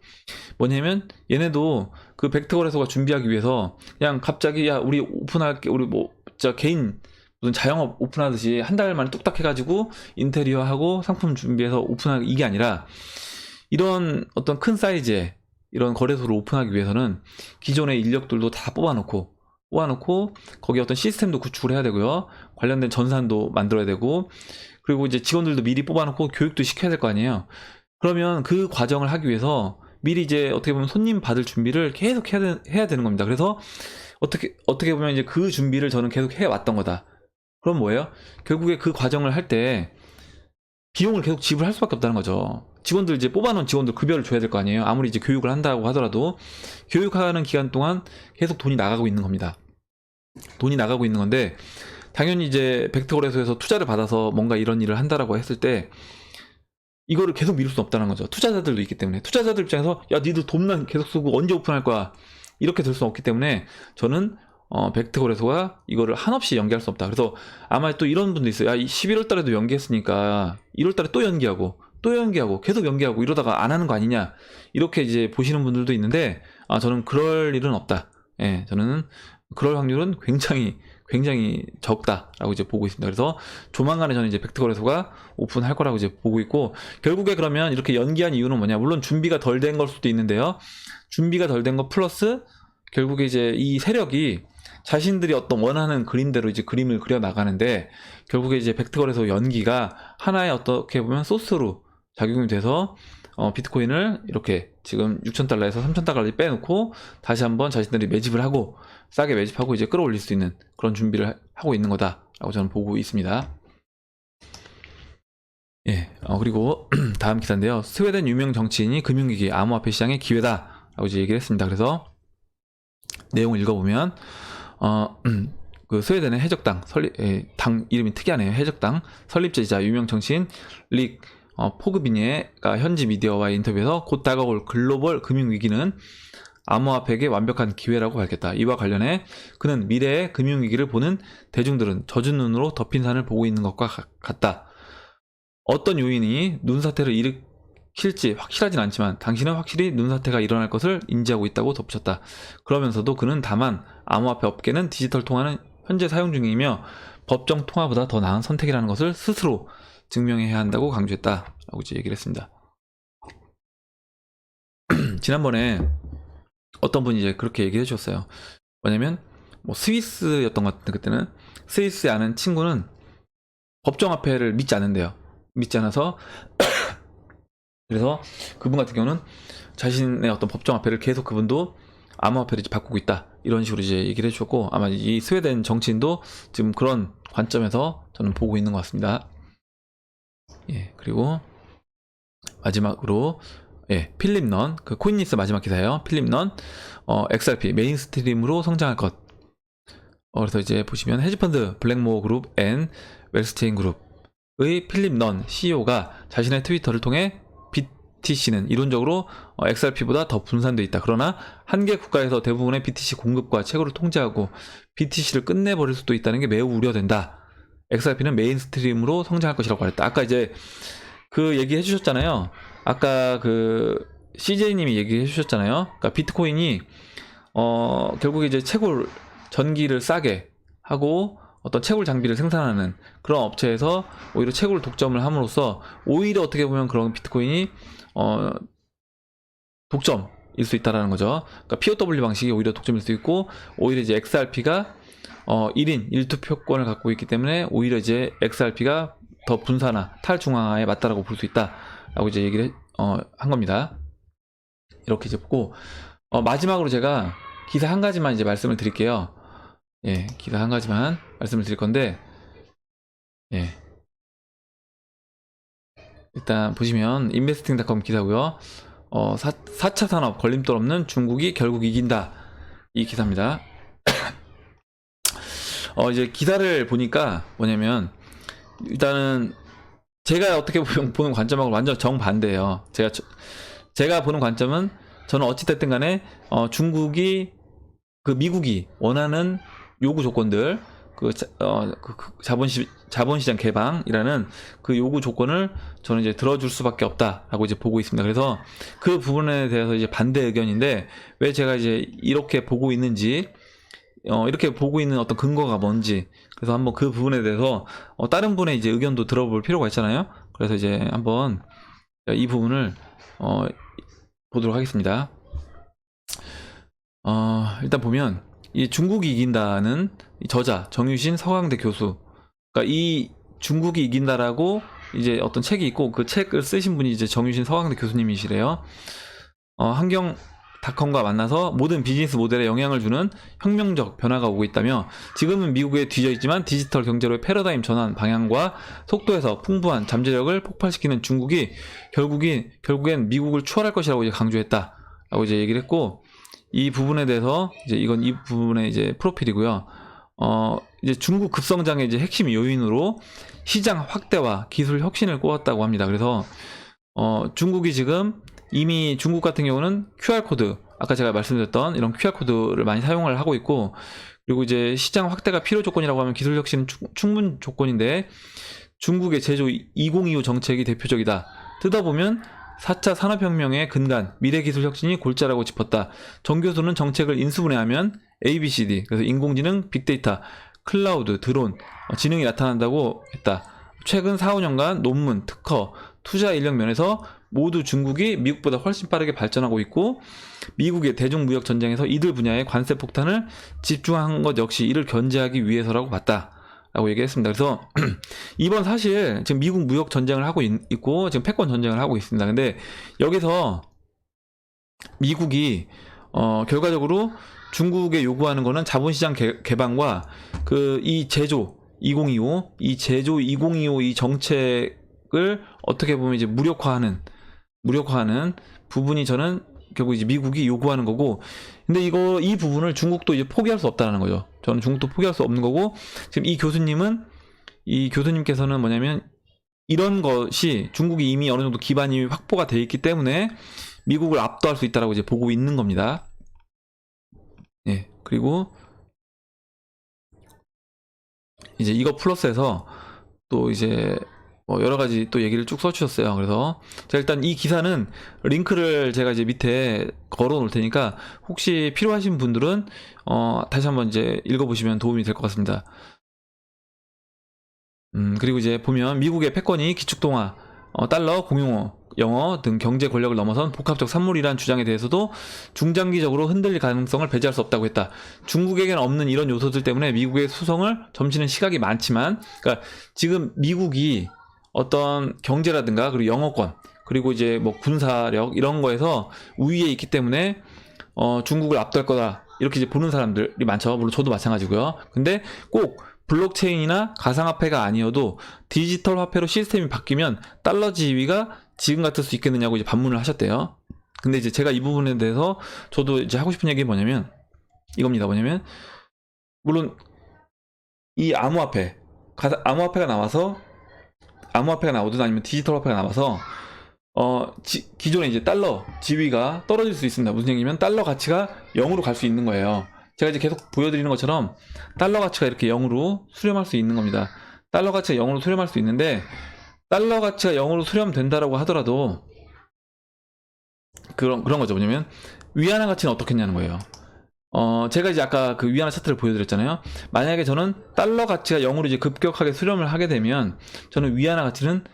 뭐냐면 얘네도 그 벡트 거래소가 준비하기 위해서 그냥 갑자기 야 우리 오픈할게 우리 뭐 진짜 개인 무슨 자영업 오픈하듯이 한 달 만에 뚝딱 해가지고 인테리어하고 상품 준비해서 오픈하기 이게 아니라 이런 어떤 큰 사이즈의 이런 거래소를 오픈하기 위해서는 기존의 인력들도 다 뽑아놓고 거기 어떤 시스템도 구축을 해야 되고요. 관련된 전산도 만들어야 되고 그리고 이제 직원들도 미리 뽑아놓고 교육도 시켜야 될 거 아니에요. 그러면 그 과정을 하기 위해서 미리 이제 어떻게 보면 손님 받을 준비를 계속 해야 되는 겁니다. 그래서 어떻게 보면 이제 그 준비를 저는 계속 해왔던 거다. 그럼 뭐예요? 결국에 그 과정을 할 때 비용을 계속 지불할 수밖에 없다는 거죠. 직원들 이제 뽑아놓은 직원들 급여를 줘야 될 거 아니에요. 아무리 이제 교육을 한다고 하더라도 교육하는 기간 동안 계속 돈이 나가고 있는 겁니다. 돈이 나가고 있는 건데 당연히 이제 벡트 거래소에서 투자를 받아서 뭔가 이런 일을 한다라고 했을 때 이거를 계속 미룰 수 없다는 거죠. 투자자들도 있기 때문에 투자자들 입장에서 야 니들 돈만 계속 쓰고 언제 오픈할 거야 이렇게 될 수 없기 때문에 저는 벡트 거래소가 이거를 한없이 연기할 수 없다. 그래서 아마 또 이런 분도 있어요. 야 11월 달에도 연기했으니까 1월 달에 또 연기하고 계속 연기하고 이러다가 안 하는 거 아니냐 이렇게 이제 보시는 분들도 있는데 저는 그럴 일은 없다. 저는 그럴 확률은 굉장히 적다라고 이제 보고 있습니다. 그래서 조만간에 저는 이제 벡트 거래소가 오픈할 거라고 이제 보고 있고 결국에 그러면 이렇게 연기한 이유는 뭐냐? 물론 준비가 덜 된 걸 수도 있는데요. 준비가 덜 된 거 플러스 결국에 이제 이 세력이 자신들이 어떤 원하는 그림대로 이제 그림을 그려 나가는데 결국에 이제 벡트 거래소 연기가 하나의 어떻게 보면 소스로 작용이 돼서 비트코인을 이렇게 지금 6,000달러에서 3,000달러까지 빼놓고 다시 한번 자신들이 매집을 하고 싸게 매집하고 이제 끌어올릴 수 있는 그런 준비를 하고 있는 거다라고 저는 보고 있습니다. 그리고 다음 기사인데요. 스웨덴 유명 정치인이 금융위기 암호화폐 시장의 기회다라고 이제 얘기를 했습니다. 그래서 내용을 읽어보면 그 스웨덴의 해적당 당 이름이 특이하네요. 해적당 설립자이자 유명 정치인 릭 포그비니가 현지 미디어와의 인터뷰에서 곧 다가올 글로벌 금융위기는 암호화폐에게 완벽한 기회라고 밝혔다. 이와 관련해 그는 미래의 금융위기를 보는 대중들은 젖은 눈으로 덮인 산을 보고 있는 것과 같다. 어떤 요인이 눈사태를 일으킬지 확실하진 않지만 당신은 확실히 눈사태가 일어날 것을 인지하고 있다고 덧붙였다. 그러면서도 그는 다만 암호화폐 업계는 디지털 통화는 현재 사용 중이며 법정 통화보다 더 나은 선택이라는 것을 스스로 증명해야 한다고 강조했다. 라고 이제 얘기를 했습니다. 지난번에 어떤 분이 이제 그렇게 얘기해 주셨어요. 뭐냐면 뭐 스위스였던 것 같은데 그때는 스위스에 아는 친구는 법정화폐를 믿지 않는데요. 믿지 않아서 그래서 그분 같은 경우는 자신의 어떤 법정화폐를 계속 그분도 암호화폐를 이제 바꾸고 있다. 이런 식으로 이제 얘기를 해주셨고 아마 이 스웨덴 정치인도 지금 그런 관점에서 저는 보고 있는 것 같습니다. 그리고 마지막으로 필립 넌, 그 코인니스 마지막 기사예요. 필립 넌, XRP 메인스트림으로 성장할 것. 그래서 이제 보시면 헤지펀드 블랙모어 그룹 앤 웰스체인 그룹의 필립 넌 CEO가 자신의 트위터를 통해 BTC는 이론적으로 XRP보다 더 분산되어 있다. 그러나 한 개 국가에서 대부분의 BTC 공급과 채굴을 통제하고 BTC를 끝내버릴 수도 있다는 게 매우 우려된다. XRP는 메인스트림으로 성장할 것이라고 말했다. 아까 이제 그 얘기 해주셨잖아요. 아까 그 CJ님이 얘기해 주셨잖아요. 그러니까 비트코인이 결국에 이제 채굴 전기를 싸게 하고 어떤 채굴 장비를 생산하는 그런 업체에서 오히려 채굴 독점을 함으로써 오히려 어떻게 보면 그런 비트코인이 독점일 수 있다라는 거죠. 그러니까 POW 방식이 오히려 독점일 수 있고 오히려 이제 XRP가 1인 1투표권을 갖고 있기 때문에 오히려 이제 XRP가 더 분산화, 탈중앙화에 맞다라고 볼 수 있다라고 이제 얘기를 한 겁니다. 이렇게 이제 보고 마지막으로 제가 기사 한 가지만 이제 말씀을 드릴게요. 예, 기사 한 가지만 말씀을 드릴 건데, 예. 일단 보시면 investing.com 기사고요. 4차 산업 걸림돌 없는 중국이 결국 이긴다. 이 기사입니다. 이제 기사를 보니까 뭐냐면 일단은 제가 어떻게 보는 관점하고 완전 정반대예요. 제가 보는 관점은 저는 어찌됐든 간에 중국이 미국이 원하는 요구 조건들 자본시장 개방이라는 그 요구 조건을 저는 이제 들어줄 수밖에 없다라고 이제 보고 있습니다. 그래서 그 부분에 대해서 이제 반대 의견인데 왜 제가 이제 이렇게 보고 있는지 이렇게 보고 있는 어떤 근거가 뭔지 그래서 한번 그 부분에 대해서 다른 분의 이제 의견도 들어볼 필요가 있잖아요. 그래서 이제 한번 이 부분을 보도록 하겠습니다. 일단 보면 이 중국이 이긴다는 저자 정유신 서강대 교수, 그러니까 이 중국이 이긴다라고 이제 어떤 책이 있고 그 책을 쓰신 분이 이제 정유신 서강대 교수님이시래요. 환경닷컴과 만나서 모든 비즈니스 모델에 영향을 주는 혁명적 변화가 오고 있다며 지금은 미국에 뒤져 있지만 디지털 경제로의 패러다임 전환 방향과 속도에서 풍부한 잠재력을 폭발시키는 중국이 결국엔 미국을 추월할 것이라고 이제 강조했다라고 이제 얘기를 했고 이 부분에 대해서 이제 이 부분의 이제 프로필이고요. 이제 중국 급성장의 이제 핵심 요인으로 시장 확대와 기술 혁신을 꼽았다고 합니다. 그래서 중국이 지금 이미 중국 같은 경우는 QR코드, 아까 제가 말씀드렸던 이런 QR코드를 많이 사용을 하고 있고, 그리고 이제 시장 확대가 필요 조건이라고 하면 기술 혁신은 충분 조건인데, 중국의 제조 2025 정책이 대표적이다. 뜯어보면 4차 산업혁명의 근간, 미래기술 혁신이 골자라고 짚었다. 정 교수는 정책을 인수분해하면 ABCD, 그래서 인공지능, 빅데이터, 클라우드, 드론, 지능이 나타난다고 했다. 최근 4, 5년간 논문, 특허, 투자 인력 면에서 모두 중국이 미국보다 훨씬 빠르게 발전하고 있고 미국의 대중무역 전쟁에서 이들 분야의 관세 폭탄을 집중한 것 역시 이를 견제하기 위해서라고 봤다. 라고 얘기했습니다. 그래서 이번 사실 지금 미국 무역 전쟁을 하고 있고 지금 패권 전쟁을 하고 있습니다. 근데 여기서 미국이 결과적으로 중국에 요구하는 거는 자본시장 개방과 이 제조 2025 이 정책을 어떻게 보면 이제 무력화하는 부분이 저는 결국 이제 미국이 요구하는 거고, 근데 이 부분을 중국도 이제 포기할 수 없다는 거죠. 저는 중국도 포기할 수 없는 거고, 지금 이 교수님께서는 뭐냐면 이런 것이 중국이 이미 어느 정도 기반이 확보가 되어 있기 때문에 미국을 압도할 수 있다라고 이제 보고 있는 겁니다. 예, 그리고 이제 이거 플러스해서 또 이제 여러 가지 또 얘기를 쭉 써주셨어요. 그래서 제가 일단 이 기사는 링크를 제가 이제 밑에 걸어 놓을 테니까 혹시 필요하신 분들은 다시 한번 이제 읽어보시면 도움이 될 것 같습니다. 그리고 이제 보면 미국의 패권이 기축통화, 달러, 공용어, 영어 등 경제 권력을 넘어선 복합적 산물이란 주장에 대해서도 중장기적으로 흔들릴 가능성을 배제할 수 없다고 했다. 중국에게는 없는 이런 요소들 때문에 미국의 수성을 점치는 시각이 많지만, 그러니까 지금 미국이 어떤 경제라든가 그리고 영어권 그리고 이제 뭐 군사력 이런 거에서 우위에 있기 때문에 중국을 압도할 거다 이렇게 이제 보는 사람들이 많죠. 물론 저도 마찬가지고요. 근데 꼭 블록체인이나 가상화폐가 아니어도 디지털 화폐로 시스템이 바뀌면 달러 지위가 지금 같을 수 있겠느냐고 이제 반문을 하셨대요. 근데 이제 제가 이 부분에 대해서 저도 이제 하고 싶은 얘기가 뭐냐면 이겁니다. 뭐냐면 물론 이 암호화폐가 나오든 아니면 디지털 화폐가 나와서 기존에 이제 달러 지위가 떨어질 수 있습니다. 무슨 얘기냐면 달러 가치가 0으로 갈 수 있는 거예요. 제가 이제 계속 보여드리는 것처럼 달러 가치가 이렇게 0으로 수렴할 수 있는 겁니다. 달러 가치가 0으로 수렴할 수 있는데, 달러 가치가 0으로 수렴된다라고 하더라도 그런 거죠. 뭐냐면 위안화 가치는 어떻게 했냐는 거예요. 제가 이제 아까 그 위안화 차트를 보여드렸잖아요. 만약에 저는 달러 가치가 0으로 이제 급격하게 수렴을 하게 되면, 저는 위안화 가치는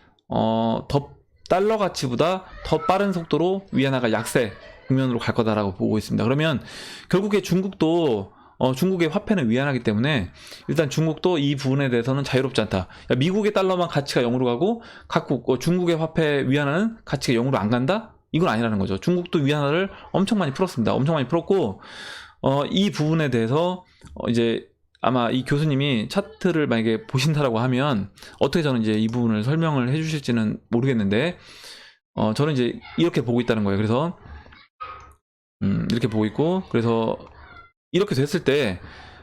달러 가치보다 더 빠른 속도로 위안화가 약세 국면으로 갈 거다라고 보고 있습니다. 그러면 결국에 중국도 중국의 화폐는 위안화이기 때문에 일단 중국도 이 부분에 대해서는 자유롭지 않다. 그러니까 미국의 달러만 가치가 0으로 가고 각국 중국의 화폐 위안화는 가치가 0으로 안 간다? 이건 아니라는 거죠. 중국도 위안화를 엄청 많이 풀었습니다. 엄청 많이 풀었고, 이 부분에 대해서 이제 아마 이 교수님이 차트를 만약에 보신다라고 하면 어떻게 저는 이제 이 부분을 설명을 해주실지는 모르겠는데, 저는 이제 이렇게 보고 있다는 거예요. 그래서 이렇게 보고 있고, 그래서 이렇게 됐을 때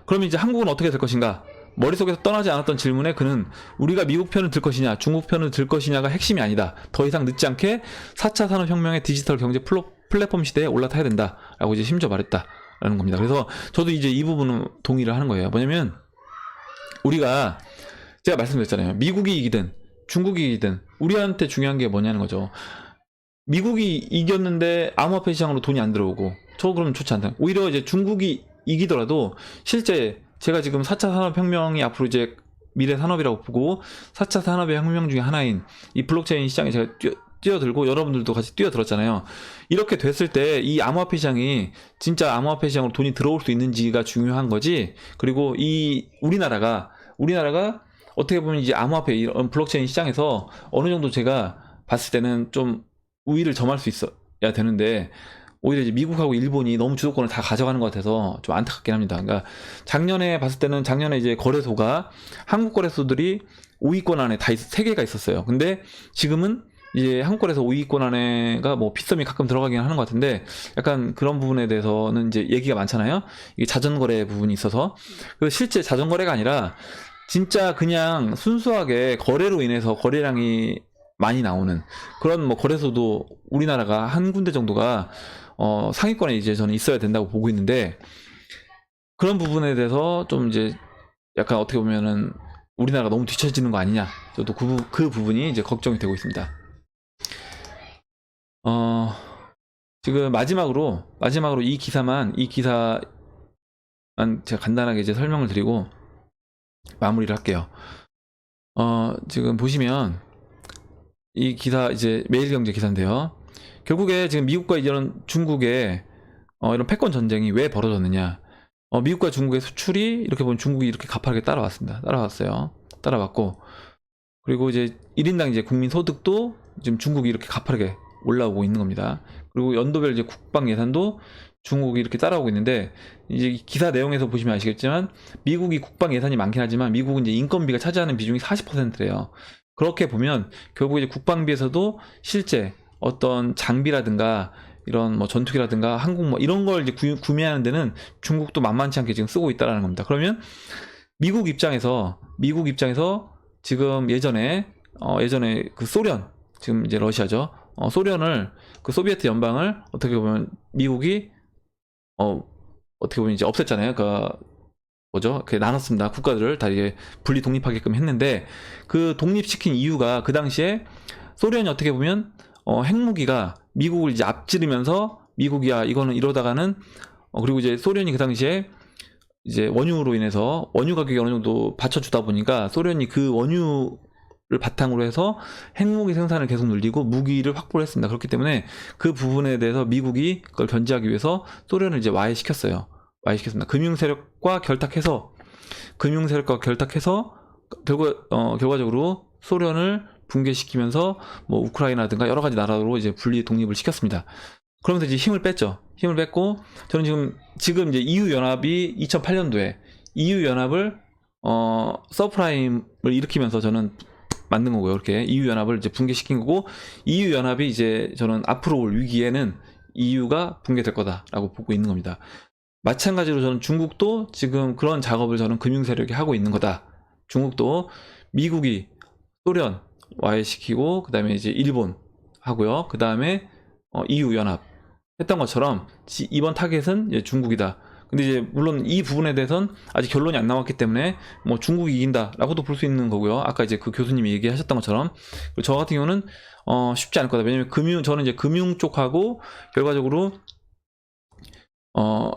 그럼 이제 한국은 어떻게 될 것인가? 머릿속에서 떠나지 않았던 질문에 그는 우리가 미국 편을 들 것이냐 중국 편을 들 것이냐가 핵심이 아니다. 더 이상 늦지 않게 4차 산업혁명의 디지털 경제 플랫폼 시대에 올라타야 된다 라고 이제 심지어 말했다라는 겁니다. 그래서 저도 이제 이 부분은 동의를 하는 거예요. 뭐냐면 우리가, 제가 말씀드렸잖아요. 미국이 이기든 중국이 이기든 우리한테 중요한 게 뭐냐는 거죠. 미국이 이겼는데 암호화폐 시장으로 돈이 안 들어오고 저 그러면 좋지 않다. 오히려 이제 중국이 이기더라도 실제 제가 지금 4차 산업혁명이 앞으로 이제 미래 산업이라고 보고 4차 산업의 혁명 중에 하나인 이 블록체인 시장에 제가 뛰어들고 여러분들도 같이 뛰어들었잖아요. 이렇게 됐을 때 이 암호화폐 시장이 진짜 암호화폐 시장으로 돈이 들어올 수 있는지가 중요한 거지. 그리고 이 우리나라가 어떻게 보면 이제 암호화폐 이런 블록체인 시장에서 어느 정도 제가 봤을 때는 좀 우위를 점할 수 있어야 되는데, 오히려 이제 미국하고 일본이 너무 주도권을 다 가져가는 것 같아서 좀 안타깝긴 합니다. 그러니까 작년에 봤을 때는 이제 거래소가 한국 거래소들이 5위권 안에 다 3개가 있었어요. 근데 지금은 이제 한국 거래소 5위권 안에가 뭐 빗썸이 가끔 들어가긴 하는 것 같은데, 약간 그런 부분에 대해서는 이제 얘기가 많잖아요. 이게 자전거래 부분이 있어서. 그래서 실제 자전거래가 아니라 진짜 그냥 순수하게 거래로 인해서 거래량이 많이 나오는 그런 뭐 거래소도 우리나라가 한 군데 정도가 상위권에 이제 저는 있어야 된다고 보고 있는데, 그런 부분에 대해서 좀 이제 약간 어떻게 보면은 우리나라가 너무 뒤처지는 거 아니냐, 저도 그 부분이 이제 걱정이 되고 있습니다. 지금 마지막으로 이 기사만 제가 간단하게 이제 설명을 드리고 마무리를 할게요. 지금 보시면 이 기사 이제 매일경제 기사인데요. 결국에 지금 미국과 이런 중국의 이런 패권 전쟁이 왜 벌어졌느냐. 미국과 중국의 수출이 이렇게 보면 중국이 이렇게 가파르게 따라왔고, 그리고 이제 1인당 이제 국민 소득도 지금 중국이 이렇게 가파르게 올라오고 있는 겁니다. 그리고 연도별 이제 국방 예산도 중국이 이렇게 따라오고 있는데, 이제 기사 내용에서 보시면 아시겠지만 미국이 국방 예산이 많긴 하지만 미국은 이제 인건비가 차지하는 비중이 40%래요. 그렇게 보면 결국 이제 국방비에서도 실제 어떤 장비라든가 이런 뭐 전투기라든가 항공 뭐 이런 걸 이제 구매하는 데는 중국도 만만치 않게 지금 쓰고 있다라는 겁니다. 그러면 미국 입장에서 지금 예전에 그 소련, 지금 이제 러시아죠. 소련을, 그 소비에트 연방을 어떻게 보면 미국이 어떻게 보면 이제 없앴잖아요. 그 나눴습니다. 국가들을 다 이게 분리 독립하게끔 했는데, 그 독립시킨 이유가 그 당시에 소련이 어떻게 보면 핵무기가 미국을 이제 앞지르면서 미국이야 이거는 이러다가는 그리고 이제 소련이 그 당시에 이제 원유로 인해서 원유 가격이 어느 정도 받쳐주다 보니까 소련이 그 원유를 바탕으로 해서 핵무기 생산을 계속 늘리고 무기를 확보를 했습니다. 그렇기 때문에 그 부분에 대해서 미국이 그걸 견제하기 위해서 소련을 이제 와해시켰습니다. 금융 세력과 결탁해서 결과적으로 소련을 붕괴시키면서 뭐 우크라이나든가 여러 가지 나라로 이제 분리 독립을 시켰습니다. 그러면서 이제 힘을 뺐고, 저는 지금 이제 EU 연합이 2008년도에 EU 연합을 서프라임을 일으키면서 저는 만든 거고요. 이렇게 EU 연합을 이제 붕괴시킨 거고, EU 연합이 이제 저는 앞으로 올 위기에는 EU가 붕괴될 거다라고 보고 있는 겁니다. 마찬가지로 저는 중국도 지금 그런 작업을 저는 금융 세력이 하고 있는 거다 중국도 미국이 소련 와해시키고 그 다음에 이제 일본 하고요. 그 다음에 EU 연합 했던 것처럼 이번 타겟은 이제 중국이다. 근데 이제 물론 이 부분에 대해서는 아직 결론이 안 나왔기 때문에 뭐 중국이 이긴다라고도 볼 수 있는 거고요. 아까 이제 그 교수님이 얘기하셨던 것처럼 저 같은 경우는 쉽지 않을 거다. 왜냐면 저는 이제 금융 쪽하고 결과적으로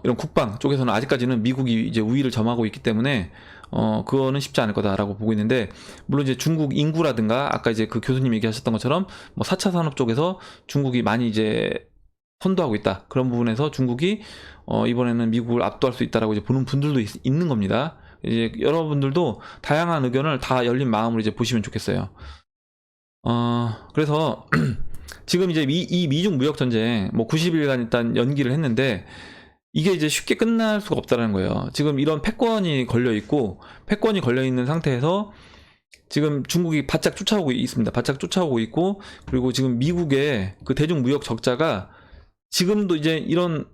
이런 국방 쪽에서는 아직까지는 미국이 이제 우위를 점하고 있기 때문에 그거는 쉽지 않을 거다라고 보고 있는데, 물론 이제 중국 인구라든가 아까 이제 그 교수님 얘기하셨던 것처럼 뭐 4차 산업 쪽에서 중국이 많이 이제 선도하고 있다. 그런 부분에서 중국이 이번에는 미국을 압도할 수 있다라고 이제 보는 분들도 있는 겁니다. 이제 여러분들도 다양한 의견을 다 열린 마음으로 이제 보시면 좋겠어요. 그래서 지금 이제 이 미중 무역 전쟁 뭐 90일간 일단 연기를 했는데 이게 이제 쉽게 끝날 수가 없다는 거예요. 지금 이런 패권이 걸려 있고, 패권이 걸려 있는 상태에서 지금 중국이 바짝 쫓아오고 있습니다. 바짝 쫓아오고 있고, 그리고 지금 미국의 그 대중 무역 적자가 지금도 이제 이런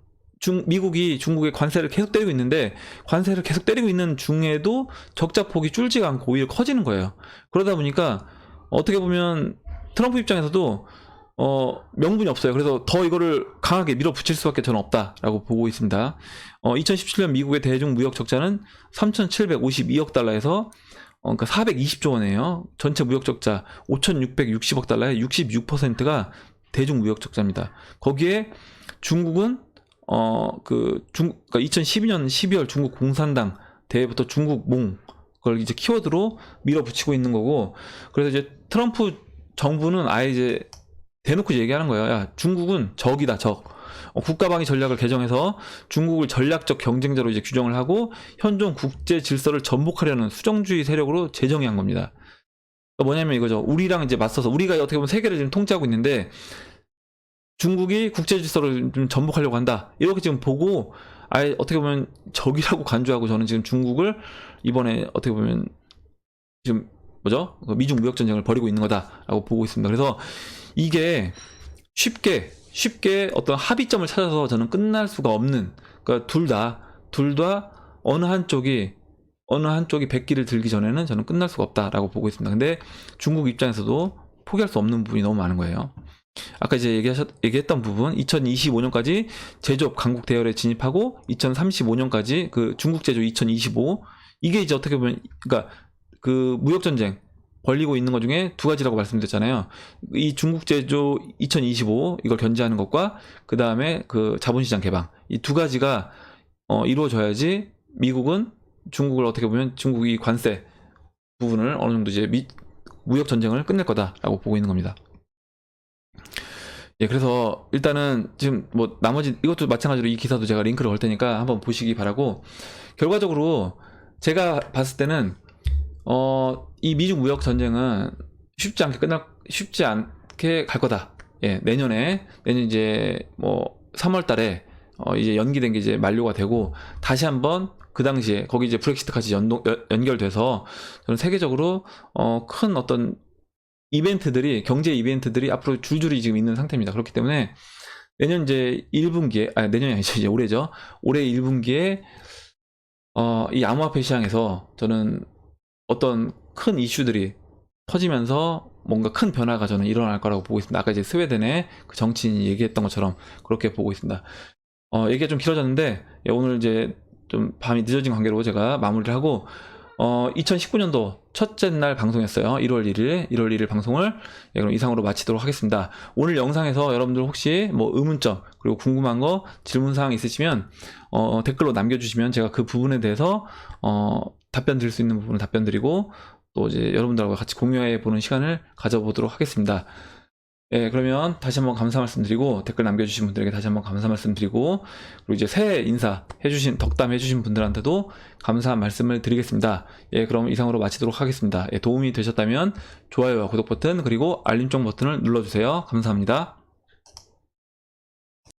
미국이 중국에 관세를 계속 때리고 있는데, 관세를 계속 때리고 있는 중에도 적자 폭이 줄지가 않고 오히려 커지는 거예요. 그러다 보니까 어떻게 보면 트럼프 입장에서도 명분이 없어요. 그래서 더 이거를 강하게 밀어붙일 수밖에 저는 없다라고 보고 있습니다. 2017년 미국의 대중 무역 적자는 3,752억 달러에서 그러니까 420조 원이에요. 전체 무역 적자 5,660억 달러의 66%가 대중 무역 적자입니다. 거기에 중국은 그러니까 2012년 12월 중국 공산당 대회부터 중국몽 그걸 이제 키워드로 밀어붙이고 있는 거고, 그래서 이제 트럼프 정부는 아예 이제 대놓고 얘기하는 거예요. 야, 중국은 적이다, 적. 국가방위 전략을 개정해서 중국을 전략적 경쟁자로 이제 규정을 하고 현존 국제 질서를 전복하려는 수정주의 세력으로 재정의한 겁니다. 그러니까 뭐냐면 이거죠. 우리랑 이제 맞서서 우리가 어떻게 보면 세계를 지금 통치하고 있는데 중국이 국제 질서를 좀 전복하려고 한다. 이렇게 지금 보고 아예 어떻게 보면 적이라고 간주하고, 저는 지금 중국을 이번에 어떻게 보면 지금 뭐죠? 미중 무역 전쟁을 벌이고 있는 거다라고 보고 있습니다. 그래서 이게 쉽게 어떤 합의점을 찾아서 저는 끝날 수가 없는, 그러니까 둘 다 어느 한쪽이 백기를 들기 전에는 저는 끝날 수가 없다라고 보고 있습니다. 근데 중국 입장에서도 포기할 수 없는 부분이 너무 많은 거예요. 아까 이제 얘기했던 부분, 2025년까지 제조업 강국 대열에 진입하고 2035년까지 그 중국 제조 2025, 이게 이제 어떻게 보면 그러니까 그 무역 전쟁 벌리고 있는 것 중에 두 가지라고 말씀드렸잖아요. 이 중국 제조 2025 이걸 견제하는 것과 그 다음에 그 자본시장 개방, 이 두 가지가 이루어져야지 미국은 중국을 어떻게 보면 중국이 관세 부분을 어느 정도 이제 무역 전쟁을 끝낼 거다라고 보고 있는 겁니다. 예, 그래서 일단은 지금 뭐 나머지 이것도 마찬가지로 이 기사도 제가 링크를 걸 테니까 한번 보시기 바라고, 결과적으로 제가 봤을 때는 이 미중 무역 전쟁은 쉽지 않게 갈 거다. 예, 내년 이제 뭐 3월 달에 이제 연기된 게 이제 만료가 되고 다시 한번 그 당시에 거기 이제 브렉시트까지 연결돼서 저는 세계적으로 큰 어떤 경제 이벤트들이 앞으로 줄줄이 지금 있는 상태입니다. 그렇기 때문에 내년 이제 1분기에, 내년이 아니죠. 이제 올해죠. 올해 1분기에 이 암호화폐 시장에서 저는 어떤 큰 이슈들이 터지면서 뭔가 큰 변화가 저는 일어날 거라고 보고 있습니다. 아까 이제 스웨덴의 그 정치인이 얘기했던 것처럼 그렇게 보고 있습니다. 얘기가 좀 길어졌는데, 오늘 이제 좀 밤이 늦어진 관계로 제가 마무리를 하고 2019년도 첫째 날 방송이었어요. 1월 1일 방송을 그럼 이상으로 마치도록 하겠습니다. 오늘 영상에서 여러분들 혹시 뭐 의문점 그리고 궁금한 거 질문사항 있으시면 댓글로 남겨주시면 제가 그 부분에 대해서 답변 드릴 수 있는 부분을 답변 드리고 또 이제 여러분들하고 같이 공유해 보는 시간을 가져보도록 하겠습니다. 예, 그러면 다시 한번 감사 말씀드리고 댓글 남겨주신 분들에게 다시 한번 감사 말씀드리고, 그리고 이제 새해 인사 해주신 덕담 해주신 분들한테도 감사 말씀을 드리겠습니다. 예, 그럼 이상으로 마치도록 하겠습니다. 예, 도움이 되셨다면 좋아요와 구독 버튼 그리고 알림종 버튼을 눌러주세요. 감사합니다.